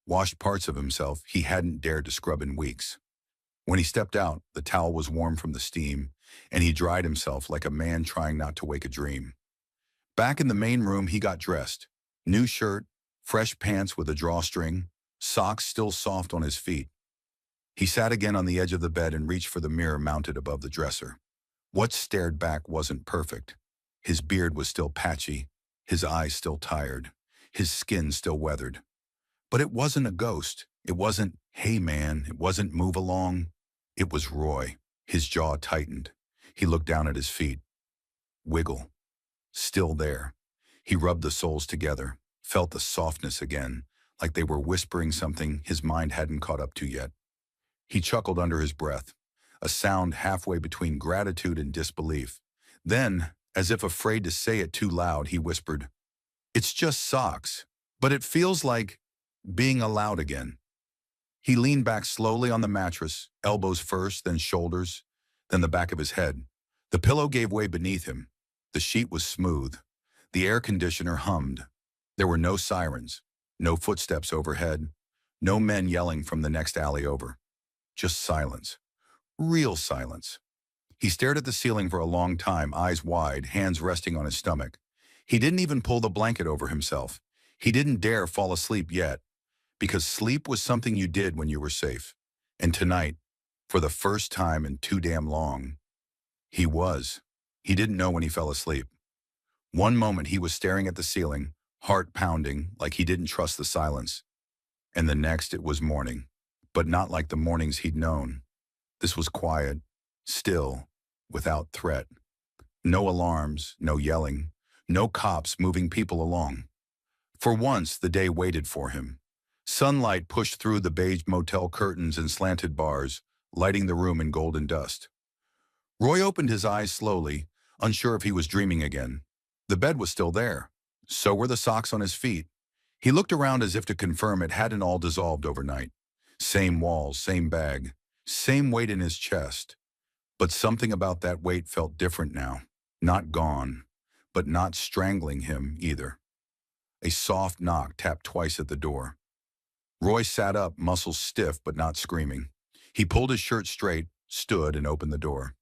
washed parts of himself he hadn't dared to scrub in weeks. When he stepped out, the towel was warm from the steam, and he dried himself like a man trying not to wake a dream. Back in the main room, he got dressed. New shirt, fresh pants with a drawstring, socks still soft on his feet. He sat again on the edge of the bed and reached for the mirror mounted above the dresser. What stared back wasn't perfect. His beard was still patchy, his eyes still tired, his skin still weathered. But it wasn't a ghost. It wasn't, "Hey man," it wasn't, "Move along." It was Roy. His jaw tightened. He looked down at his feet. Wiggle. Still there. He rubbed the soles together, felt the softness again, like they were whispering something his mind hadn't caught up to yet. He chuckled under his breath. a sound halfway between gratitude and disbelief. Then, as if afraid to say it too loud, he whispered, "It's just socks, but it feels like being allowed again." He leaned back slowly on the mattress, elbows first, then shoulders, then the back of his head. The pillow gave way beneath him. The sheet was smooth. The air conditioner hummed. There were no sirens, no footsteps overhead, no men yelling from the next alley over. Just silence. Real silence. He stared at the ceiling for a long time, eyes wide, hands resting on his stomach. He didn't even pull the blanket over himself. He didn't dare fall asleep yet, because sleep was something you did when you were safe. And tonight, for the first time in too damn long, he was. He didn't know when he fell asleep. One moment he was staring at the ceiling, heart pounding, like he didn't trust the silence. And the next it was morning, but not like the mornings he'd known. This was quiet, still, without threat. No alarms, no yelling, no cops moving people along. For once, the day waited for him. Sunlight pushed through the beige motel curtains and slanted bars, lighting the room in golden dust. Roy opened his eyes slowly, unsure if he was dreaming again. The bed was still there. So were the socks on his feet. He looked around as if to confirm it hadn't all dissolved overnight. Same walls, same bag, same weight in his chest. But something about that weight felt different now. Not gone, but not strangling him either. A soft knock tapped twice at the door. Roy sat up, muscles stiff but not screaming. He pulled his shirt straight, stood, and opened the door.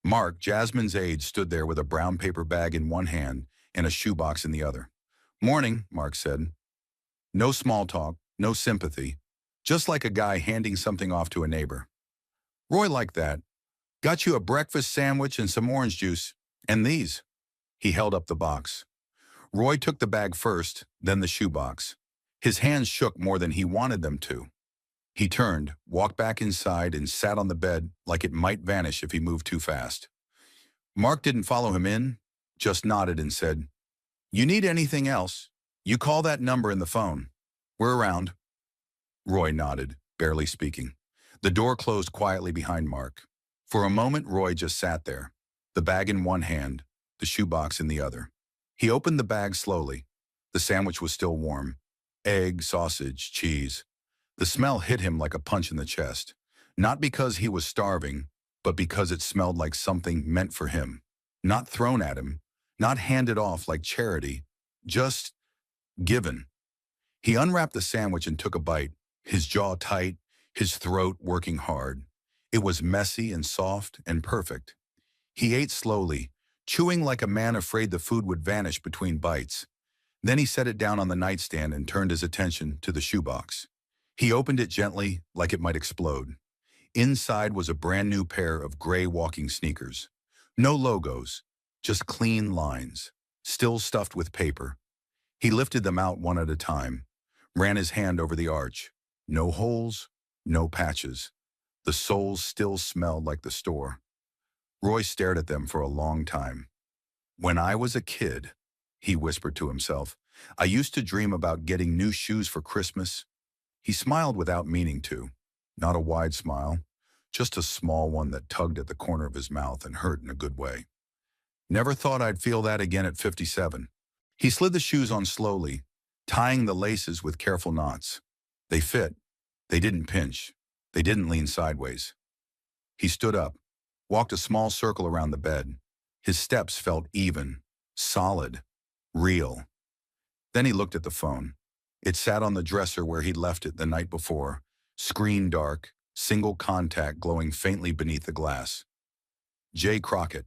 Mark, Jasmine's aide, stood there with a brown paper bag in one hand and a shoebox in the other. "Morning," Mark said. No small talk, no sympathy, just like a guy handing something off to a neighbor. Roy liked that. "Got you a breakfast sandwich and some orange juice, and these." He held up the box. Roy took the bag first, then the shoebox. His hands shook more than he wanted them to. He turned, walked back inside, and sat on the bed like it might vanish if he moved too fast. Mark didn't follow him in, just nodded and said, "You need anything else? You call that number in the phone. We're around." Roy nodded, barely speaking. The door closed quietly behind Mark. For a moment, Roy just sat there, the bag in one hand, the shoebox in the other. He opened the bag slowly. The sandwich was still warm. Egg, sausage, cheese. The smell hit him like a punch in the chest. Not because he was starving, but because it smelled like something meant for him. Not thrown at him, not handed off like charity, just given. He unwrapped the sandwich and took a bite, his jaw tight, his throat working hard. It was messy and soft and perfect. He ate slowly, chewing like a man afraid the food would vanish between bites. Then he set it down on the nightstand and turned his attention to the shoebox. He opened it gently, like it might explode. Inside was a brand new pair of gray walking sneakers. No logos, just clean lines, still stuffed with paper. He lifted them out one at a time, ran his hand over the arch. No holes, no patches. The soles still smelled like the store. Roy stared at them for a long time. "When I was a kid," he whispered to himself, "I used to dream about getting new shoes for Christmas." He smiled without meaning to. Not a wide smile, just a small one that tugged at the corner of his mouth and hurt in a good way. Never thought I'd feel that again at 57. He slid the shoes on slowly, tying the laces with careful knots. They fit. They didn't pinch. They didn't lean sideways. He stood up, walked a small circle around the bed. His steps felt even, solid, real. Then he looked at the phone. It sat on the dresser where he'd left it the night before, screen dark, single contact glowing faintly beneath the glass. J. Crockett.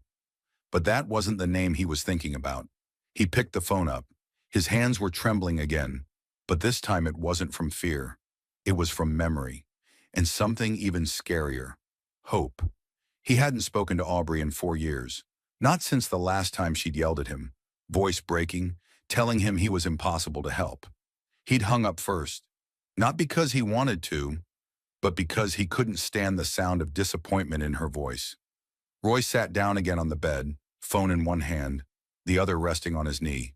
But that wasn't the name he was thinking about. He picked the phone up. His hands were trembling again, but this time it wasn't from fear. It was from memory, and something even scarier, hope. He hadn't spoken to Aubrey in 4 years, not since the last time she'd yelled at him, voice breaking, telling him he was impossible to help. He'd hung up first, not because he wanted to, but because he couldn't stand the sound of disappointment in her voice. Roy sat down again on the bed, phone in one hand, the other resting on his knee.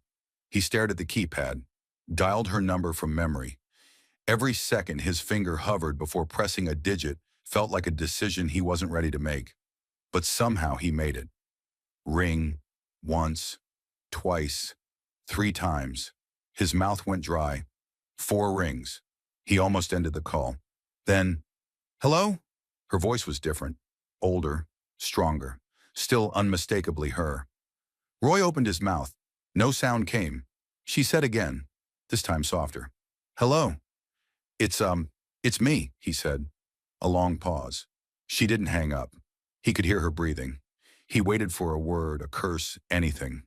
He stared at the keypad, dialed her number from memory. Every second his finger hovered before pressing a digit Felt like a decision he wasn't ready to make. But somehow he made it. Ring. Once. Twice. 3 times. His mouth went dry. 4 rings. He almost ended the call. Then, "Hello?" Her voice was different. Older. Stronger. Still unmistakably her. Roy opened his mouth. No sound came. She said again, this time softer. "Hello." It's me," he said. A long pause. She didn't hang up. He could hear her breathing. He waited for a word, a curse, anything.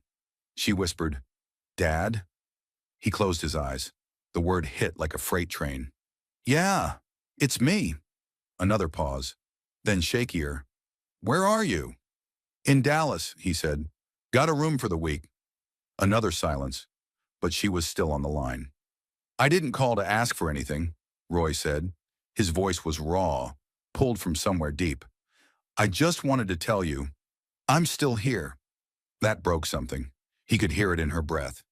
She whispered, "Dad?" He closed his eyes. The word hit like a freight train. "Yeah, it's me." Another pause. Then shakier. "Where are you?" "In Dallas," he said. "Got a room for the week." Another silence, but she was still on the line. "I didn't call to ask for anything," Roy said. His voice was raw, pulled from somewhere deep. "I just wanted to tell you, I'm still here." That broke something. He could hear it in her breath.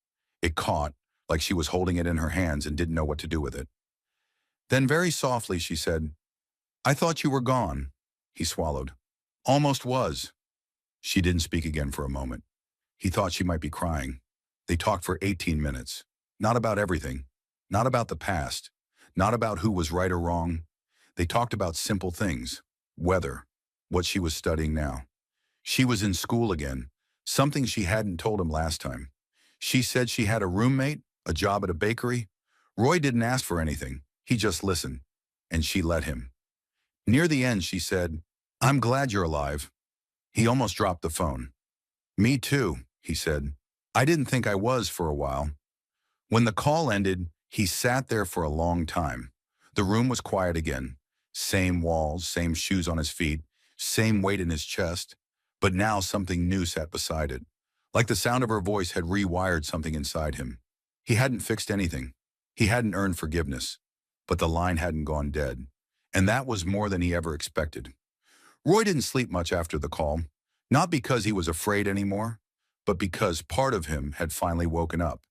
It caught, like she was holding it in her hands and didn't know what to do with it. Then very softly she said, "I thought you were gone." He swallowed. "Almost was." She didn't speak again for a moment. He thought she might be crying. They talked for 18 minutes. Not about everything. Not about the past. Not about who was right or wrong. They talked about simple things. Weather. What she was studying now. She was in school again. Something she hadn't told him last time. She said she had a roommate, a job at a bakery. Roy didn't ask for anything. He just listened. And she let him. Near the end, she said, "I'm glad you're alive." He almost dropped the phone. "Me too," he said. "I didn't think I was for a while." When the call ended, he sat there for a long time. The room was quiet again. Same walls, same shoes on his feet, same weight in his chest. But now something new sat beside it. Like the sound of her voice had rewired something inside him. He hadn't fixed anything. He hadn't earned forgiveness. But the line hadn't gone dead. And that was more than he ever expected. Roy didn't sleep much after the call. Not because he was afraid anymore, but because part of him had finally woken up.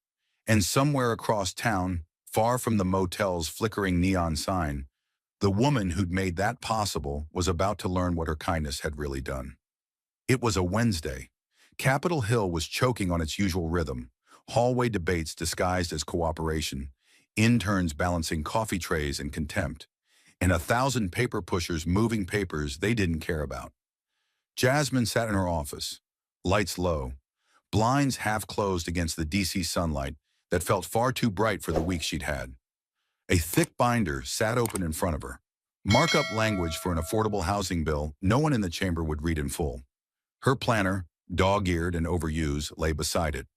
And somewhere across town, far from the motel's flickering neon sign, the woman who'd made that possible was about to learn what her kindness had really done. It was a Wednesday. Capitol Hill was choking on its usual rhythm. Hallway debates disguised as cooperation. Interns balancing coffee trays in contempt. And 1,000 paper pushers moving papers they didn't care about. Jasmine sat in her office. Lights low. Blinds half closed against the DC sunlight that felt far too bright for the week she'd had. A thick binder sat open in front of her. Markup language for an affordable housing bill no one in the chamber would read in full. Her planner, dog-eared and overused, lay beside it.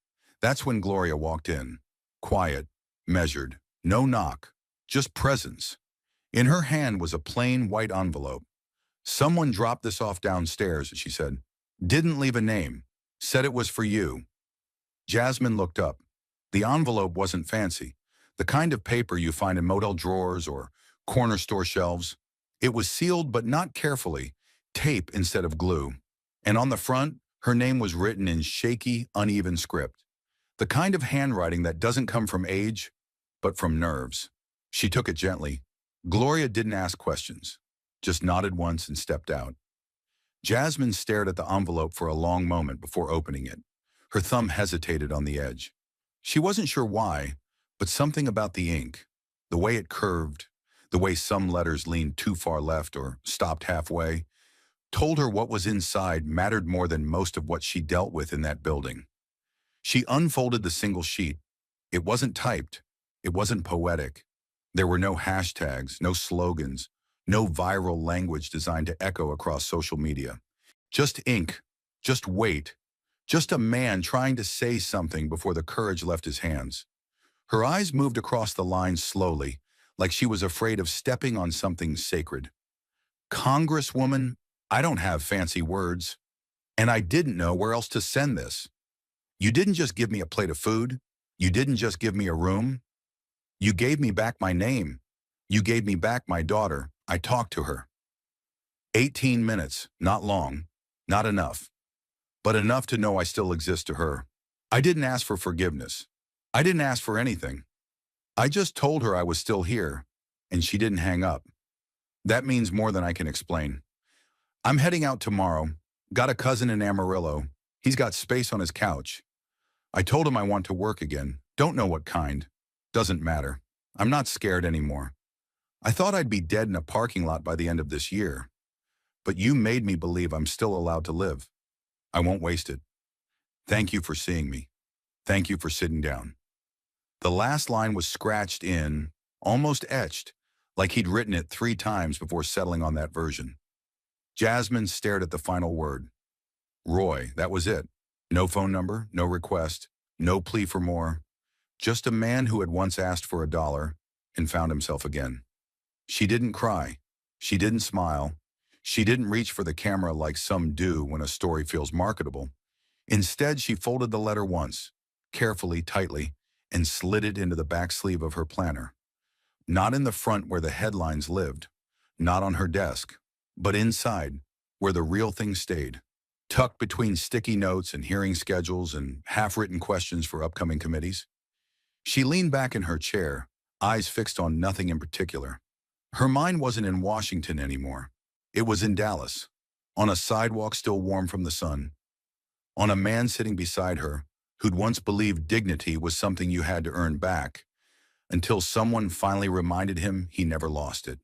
That's when Gloria walked in. Quiet, measured, no knock, just presence. In her hand was a plain white envelope. "Someone dropped this off downstairs," she said. "Didn't leave a name. Said it was for you." Jasmine looked up. The envelope wasn't fancy. The kind of paper you find in motel drawers or corner store shelves. It was sealed but not carefully, tape instead of glue. And on the front, her name was written in shaky, uneven script. The kind of handwriting that doesn't come from age, but from nerves. She took it gently. Gloria didn't ask questions, just nodded once and stepped out. Jasmine stared at the envelope for a long moment before opening it. Her thumb hesitated on the edge. She wasn't sure why, but something about the ink, the way it curved, the way some letters leaned too far left or stopped halfway, told her what was inside mattered more than most of what she dealt with in that building. She unfolded the single sheet. It wasn't typed. It wasn't poetic. There were no hashtags, no slogans, no viral language designed to echo across social media. Just ink, just weight, just a man trying to say something before the courage left his hands. Her eyes moved across the lines slowly, like she was afraid of stepping on something sacred. "Congresswoman, I don't have fancy words. And I didn't know where else to send this. You didn't just give me a plate of food. You didn't just give me a room. You gave me back my name. You gave me back my daughter. I talked to her. 18 minutes, not long, not enough. But enough to know I still exist to her. I didn't ask for forgiveness. I didn't ask for anything. I just told her I was still here, and she didn't hang up. That means more than I can explain. I'm heading out tomorrow. Got a cousin in Amarillo. He's got space on his couch. I told him I want to work again. Don't know what kind. Doesn't matter. I'm not scared anymore. I thought I'd be dead in a parking lot by the end of this year. But you made me believe I'm still allowed to live. I won't waste it. Thank you for seeing me. Thank you for sitting down. The last line was scratched in, almost etched, like he'd written it 3 times before settling on that version. Jasmine stared at the final word. Roy, that was it. No phone number, no request, no plea for more. Just a man who had once asked for $1 and found himself again. She didn't cry. She didn't smile. She didn't reach for the camera like some do when a story feels marketable. Instead, she folded the letter once, carefully, tightly, and slid it into the back sleeve of her planner. Not in the front where the headlines lived, not on her desk, but inside, where the real thing stayed, tucked between sticky notes and hearing schedules and half-written questions for upcoming committees. She leaned back in her chair, eyes fixed on nothing in particular. Her mind wasn't in Washington anymore. It was in Dallas, on a sidewalk still warm from the sun, on a man sitting beside her who'd once believed dignity was something you had to earn back, until someone finally reminded him he never lost it.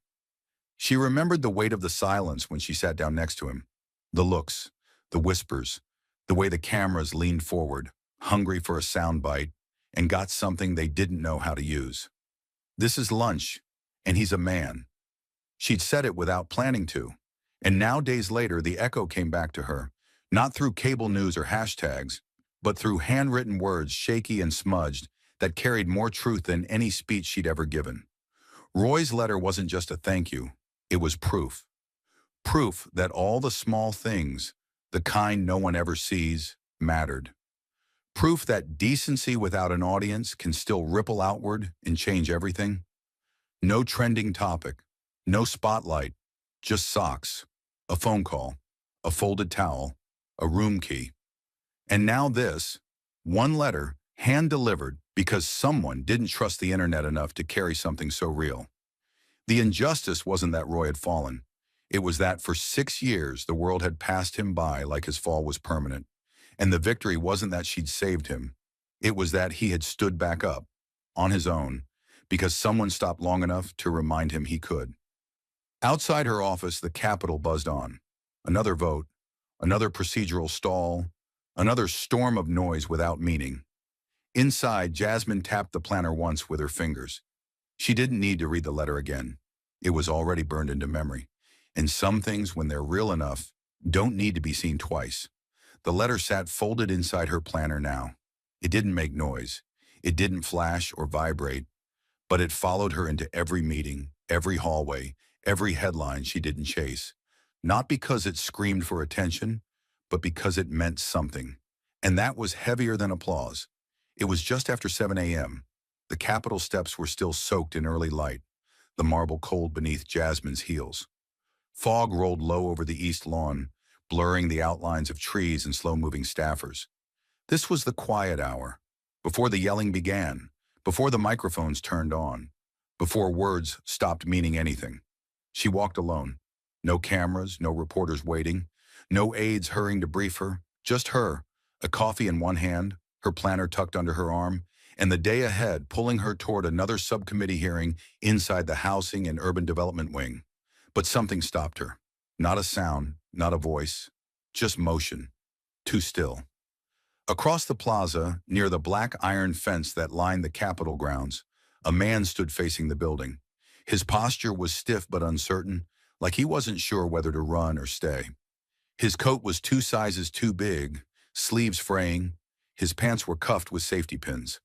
She remembered the weight of the silence when she sat down next to him, the looks, the whispers, the way the cameras leaned forward, hungry for a soundbite, and got something they didn't know how to use. This is lunch, and he's a man. She'd said it without planning to, and now days later the echo came back to her, not through cable news or hashtags, but through handwritten words shaky and smudged that carried more truth than any speech she'd ever given. Roy's letter wasn't just a thank you, it was proof. Proof that all the small things, the kind no one ever sees, mattered. Proof that decency without an audience can still ripple outward and change everything. No trending topic, no spotlight, just socks, a phone call, a folded towel, a room key. And now this, one letter, hand-delivered because someone didn't trust the internet enough to carry something so real. The injustice wasn't that Roy had fallen. It was that for 6 years the world had passed him by like his fall was permanent. And the victory wasn't that she'd saved him. It was that he had stood back up, on his own, because someone stopped long enough to remind him he could. Outside her office, the Capitol buzzed on. Another vote, another procedural stall, another storm of noise without meaning. Inside, Jasmine tapped the planner once with her fingers. She didn't need to read the letter again. It was already burned into memory. And some things, when they're real enough, don't need to be seen twice. The letter sat folded inside her planner now. It didn't make noise. It didn't flash or vibrate. But it followed her into every meeting, every hallway, every headline she didn't chase. Not because it screamed for attention, but because it meant something. And that was heavier than applause. It was just after 7 a.m. The Capitol steps were still soaked in early light, the marble cold beneath Jasmine's heels. Fog rolled low over the east lawn, blurring the outlines of trees and slow-moving staffers. This was the quiet hour, before the yelling began, before the microphones turned on, before words stopped meaning anything. She walked alone. No cameras, no reporters waiting, no aides hurrying to brief her, just her, a coffee in one hand, her planner tucked under her arm, and the day ahead pulling her toward another subcommittee hearing inside the Housing and Urban Development Wing. But something stopped her. Not a sound, not a voice, just motion. Too still. Across the plaza, near the black iron fence that lined the Capitol grounds, a man stood facing the building. His posture was stiff but uncertain, like he wasn't sure whether to run or stay. His coat was 2 sizes too big, sleeves fraying. His pants were cuffed with safety pins.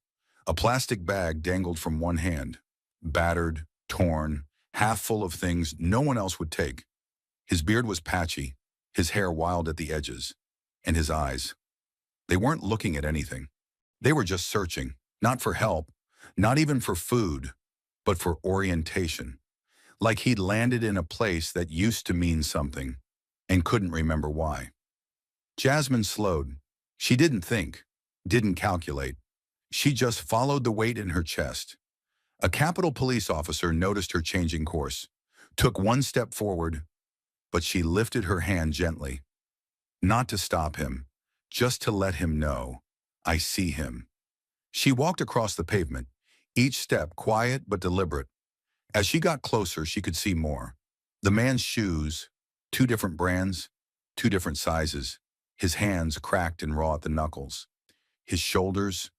A plastic bag dangled from one hand, battered, torn, half full of things no one else would take. His beard was patchy, his hair wild at the edges, and his eyes. They weren't looking at anything. They were just searching, not for help, not even for food, but for orientation. Like he'd landed in a place that used to mean something and couldn't remember why. Jasmine slowed. She didn't think, didn't calculate. She just followed the weight in her chest. A Capitol police officer noticed her changing course, took one step forward, but she lifted her hand gently, not to stop him, just to let him know, I see him. She walked across the pavement, each step quiet but deliberate. As she got closer, she could see more. The man's shoes, two different brands, two different sizes, his hands cracked and raw at the knuckles, his shoulders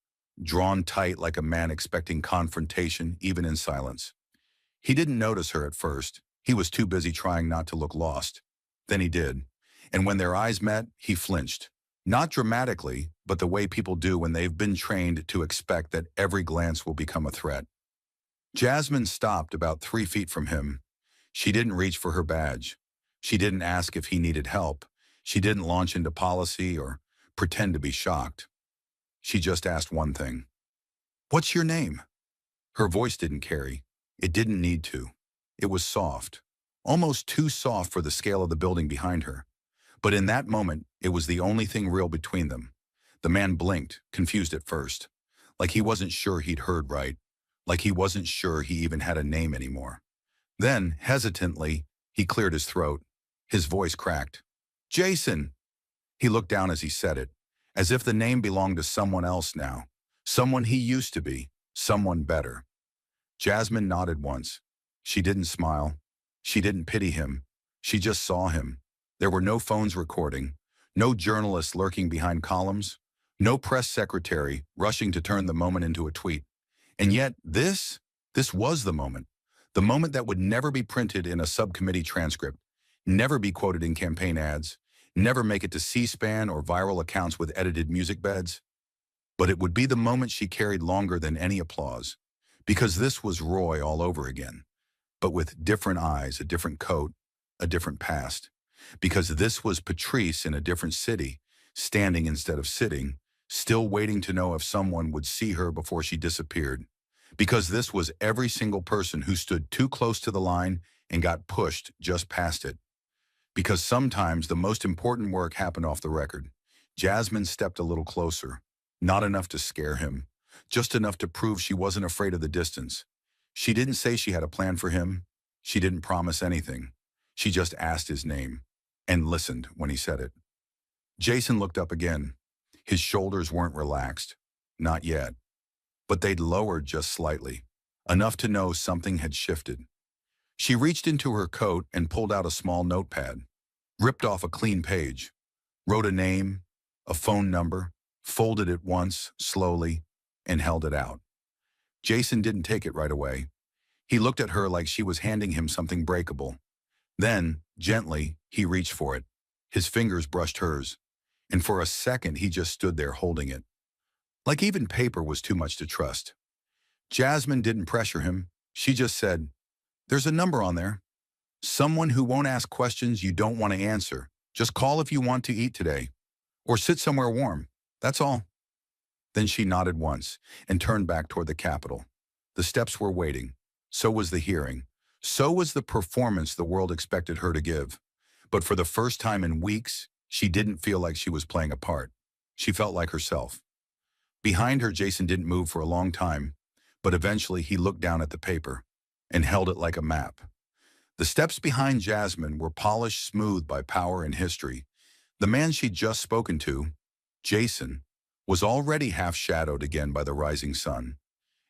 drawn tight like a man expecting confrontation even in silence. He didn't notice her at first. He was too busy trying not to look lost. Then he did. And when their eyes met, he flinched. Not dramatically, but the way people do when they've been trained to expect that every glance will become a threat. Jasmine stopped about 3 feet from him. She didn't reach for her badge. She didn't ask if he needed help. She didn't launch into policy or pretend to be shocked. She just asked one thing. What's your name? Her voice didn't carry. It didn't need to. It was soft, almost too soft for the scale of the building behind her. But in that moment, it was the only thing real between them. The man blinked, confused at first, like he wasn't sure he'd heard right, like he wasn't sure he even had a name anymore. Then, hesitantly, he cleared his throat. His voice cracked. Jason! He looked down as he said it, as if the name belonged to someone else now, someone he used to be, someone better. Jasmine nodded once. She didn't smile. She didn't pity him. She just saw him. There were no phones recording, no journalists lurking behind columns, no press secretary rushing to turn the moment into a tweet. And yet this was the moment that would never be printed in a subcommittee transcript, never be quoted in campaign ads, never make it to C-SPAN or viral accounts with edited music beds. But it would be the moment she carried longer than any applause, because this was Roy all over again, but with different eyes, a different coat, a different past. Because this was Patrice in a different city, standing instead of sitting, still waiting to know if someone would see her before she disappeared. Because this was every single person who stood too close to the line and got pushed just past it. Because sometimes the most important work happened off the record. Jasmine stepped a little closer, not enough to scare him, just enough to prove she wasn't afraid of the distance. She didn't say she had a plan for him. She didn't promise anything. She just asked his name and listened when he said it. Jason looked up again. His shoulders weren't relaxed. Not yet. But they'd lowered just slightly, enough to know something had shifted. She reached into her coat and pulled out a small notepad, ripped off a clean page, wrote a name, a phone number, folded it once, slowly, and held it out. Jason didn't take it right away. He looked at her like she was handing him something breakable. Then, gently, he reached for it. His fingers brushed hers, and for a second he just stood there holding it. Like even paper was too much to trust. Jasmine didn't pressure him. She just said, "There's a number on there. Someone who won't ask questions you don't want to answer. Just call if you want to eat today. Or sit somewhere warm. That's all." Then she nodded once and turned back toward the Capitol. The steps were waiting. So was the hearing. So was the performance the world expected her to give. But for the first time in weeks, she didn't feel like she was playing a part. She felt like herself. Behind her, Jason didn't move for a long time, but eventually he looked down at the paper and held it like a map. The steps behind Jasmine were polished smooth by power and history. The man she'd just spoken to, Jason, was already half shadowed again by the rising sun.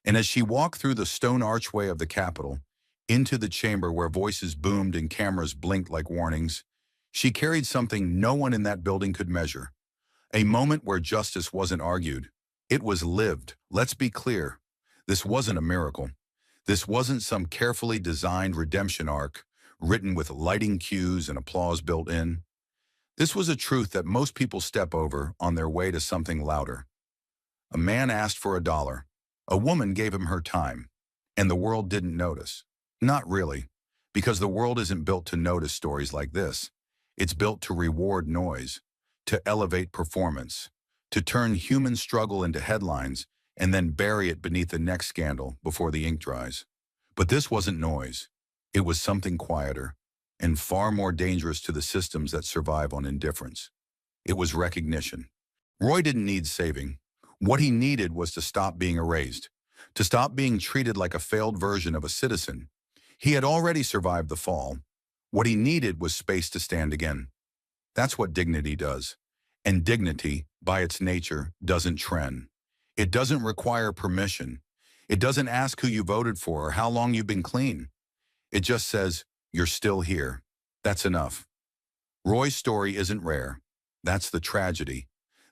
And as she walked through the stone archway of the Capitol, into the chamber where voices boomed and cameras blinked like warnings, she carried something no one in that building could measure. A moment where justice wasn't argued. It was lived. Let's be clear. This wasn't a miracle. This wasn't some carefully designed redemption arc, written with lighting cues and applause built in. This was a truth that most people step over on their way to something louder. A man asked for $1. A woman gave him her time. And the world didn't notice. Not really, because the world isn't built to notice stories like this. It's built to reward noise, to elevate performance, to turn human struggle into headlines and then bury it beneath the next scandal before the ink dries. But this wasn't noise. It was something quieter and far more dangerous to the systems that survive on indifference. It was recognition. Roy didn't need saving. What he needed was to stop being erased, to stop being treated like a failed version of a citizen. He had already survived the fall. What he needed was space to stand again. That's what dignity does. And dignity, by its nature, doesn't trend. It doesn't require permission. It doesn't ask who you voted for or how long you've been clean. It just says, you're still here. That's enough. Roy's story isn't rare. That's the tragedy.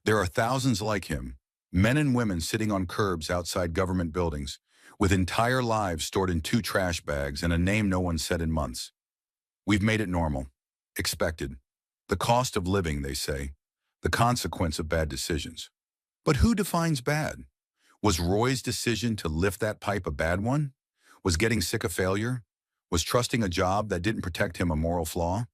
There are thousands like him, men and women sitting on curbs outside government buildings, with entire lives stored in 2 trash bags and a name no one said in months. We've made it normal, expected. The cost of living, they say, the consequence of bad decisions. But who defines bad? Was Roy's decision to lift that pipe a bad one? Was getting sick a failure? Was trusting a job that didn't protect him a moral flaw?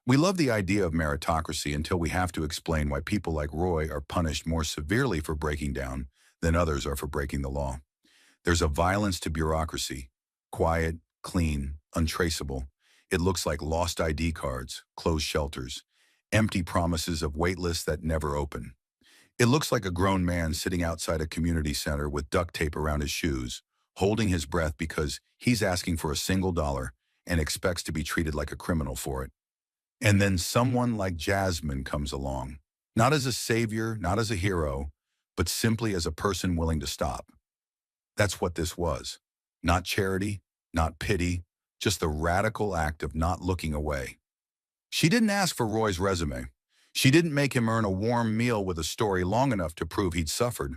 We love the idea of meritocracy until we have to explain why people like Roy are punished more severely for breaking down than others are for breaking the law. There's a violence to bureaucracy, quiet, clean, untraceable. It looks like lost ID cards, closed shelters, empty promises of wait lists that never open. It looks like a grown man sitting outside a community center with duct tape around his shoes, holding his breath because he's asking for a single dollar and expects to be treated like a criminal for it. And then someone like Jasmine comes along, not as a savior, not as a hero, but simply as a person willing to stop. That's what this was. Not charity, not pity, just the radical act of not looking away. She didn't ask for Roy's resume. She didn't make him earn a warm meal with a story long enough to prove he'd suffered.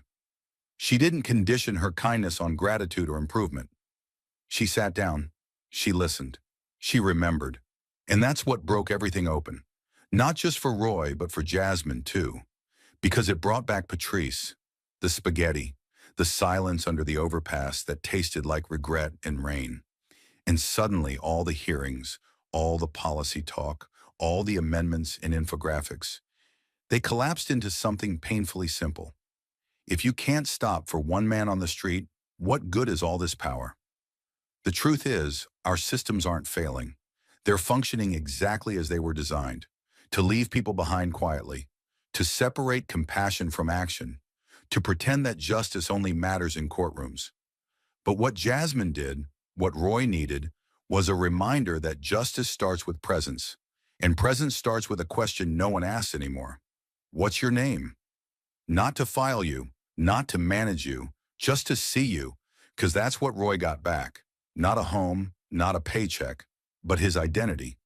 She didn't condition her kindness on gratitude or improvement. She sat down. She listened. She remembered. And that's what broke everything open. Not just for Roy, but for Jasmine, too. Because it brought back Patrice, the spaghetti, the silence under the overpass that tasted like regret and rain. And suddenly all the hearings, all the policy talk, all the amendments and infographics, they collapsed into something painfully simple. If you can't stop for one man on the street, what good is all this power? The truth is, our systems aren't failing. They're functioning exactly as they were designed, to leave people behind quietly, to separate compassion from action, to pretend that justice only matters in courtrooms. But what Jasmine did, what Roy needed, was a reminder that justice starts with presence, and presence starts with a question no one asks anymore. What's your name? Not to file you, not to manage you, just to see you, because that's what Roy got back. Not a home, not a paycheck, but his identity.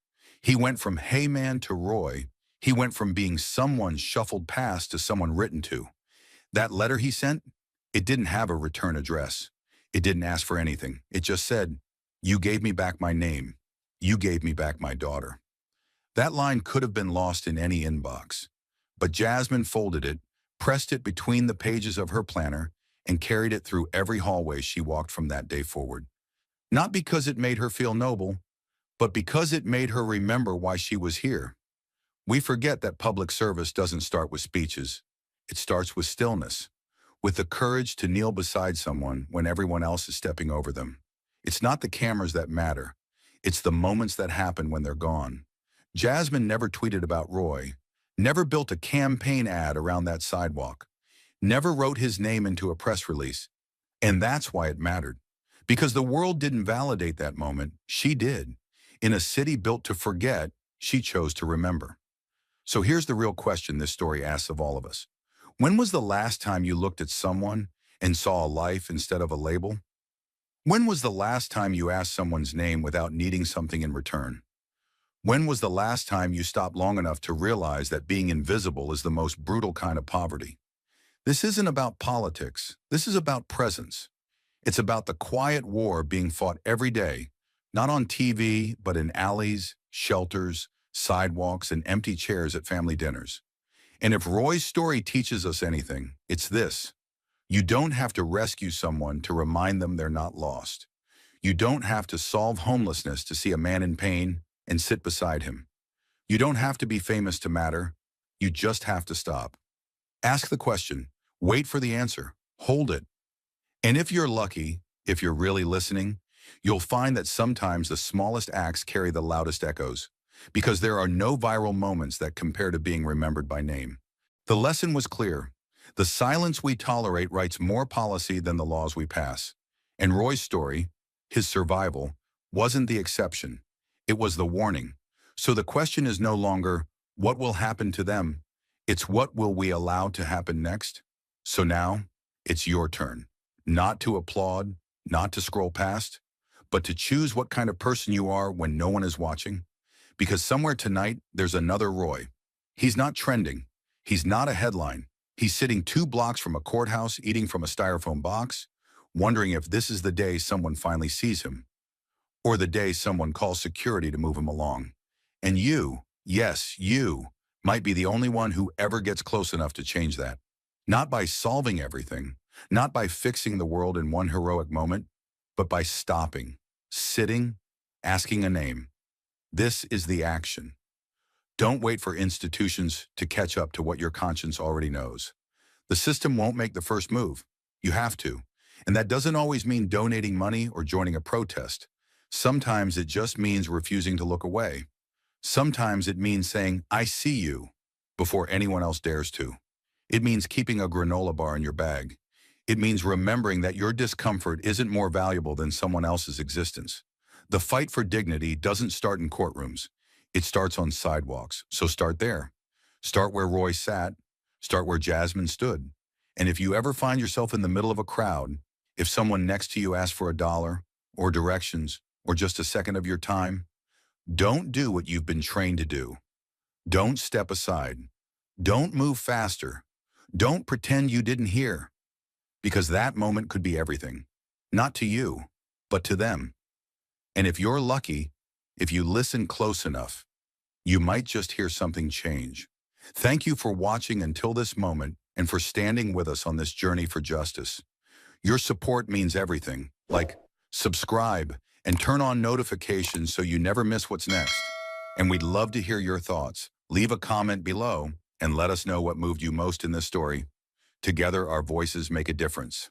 He went from hey man to Roy. He went from being someone shuffled past to someone written to. That letter he sent, it didn't have a return address. It didn't ask for anything. It just said, you gave me back my name. You gave me back my daughter. That line could have been lost in any inbox. But Jasmine folded it, pressed it between the pages of her planner, and carried it through every hallway she walked from that day forward. Not because it made her feel noble, but because it made her remember why she was here. We forget that public service doesn't start with speeches. It starts with stillness, with the courage to kneel beside someone when everyone else is stepping over them. It's not the cameras that matter. It's the moments that happen when they're gone. Jasmine never tweeted about Roy, never built a campaign ad around that sidewalk, never wrote his name into a press release. And that's why it mattered. Because the world didn't validate that moment, she did. In a city built to forget, she chose to remember. So here's the real question this story asks of all of us. When was the last time you looked at someone and saw a life instead of a label? When was the last time you asked someone's name without needing something in return? When was the last time you stopped long enough to realize that being invisible is the most brutal kind of poverty? This isn't about politics. This is about presence. It's about the quiet war being fought every day, not on TV, but in alleys, shelters, sidewalks, and empty chairs at family dinners. And if Roy's story teaches us anything, it's this. You don't have to rescue someone to remind them they're not lost. You don't have to solve homelessness to see a man in pain and sit beside him. You don't have to be famous to matter. You just have to stop. Ask the question, wait for the answer, hold it. And if you're lucky, if you're really listening, you'll find that sometimes the smallest acts carry the loudest echoes, because there are no viral moments that compare to being remembered by name. The lesson was clear. The silence we tolerate writes more policy than the laws we pass. And Roy's story, his survival, wasn't the exception. It was the warning. So the question is no longer, what will happen to them? It's what will we allow to happen next? So now, it's your turn. Not to applaud, not to scroll past, but to choose what kind of person you are when no one is watching. Because somewhere tonight, there's another Roy. He's not trending. He's not a headline. He's sitting 2 blocks from a courthouse, eating from a styrofoam box, wondering if this is the day someone finally sees him, or the day someone calls security to move him along. And you, yes, you, might be the only one who ever gets close enough to change that. Not by solving everything, not by fixing the world in one heroic moment, but by stopping, sitting, asking a name. This is the action. Don't wait for institutions to catch up to what your conscience already knows. The system won't make the first move. You have to. And that doesn't always mean donating money or joining a protest. Sometimes it just means refusing to look away. Sometimes it means saying, I see you, before anyone else dares to. It means keeping a granola bar in your bag. It means remembering that your discomfort isn't more valuable than someone else's existence. The fight for dignity doesn't start in courtrooms. It starts on sidewalks, so start there. Start where Roy sat. Start where Jasmine stood. And if you ever find yourself in the middle of a crowd, if someone next to you asks for $1, or directions, or just a second of your time, don't do what you've been trained to do. Don't step aside. Don't move faster. Don't pretend you didn't hear. Because that moment could be everything. Not to you, but to them. And if you're lucky, if you listen close enough, you might just hear something change. Thank you for watching until this moment and for standing with us on this journey for justice. Your support means everything, like subscribe and turn on notifications so you never miss what's next. And we'd love to hear your thoughts. Leave a comment below and let us know what moved you most in this story. Together, our voices make a difference.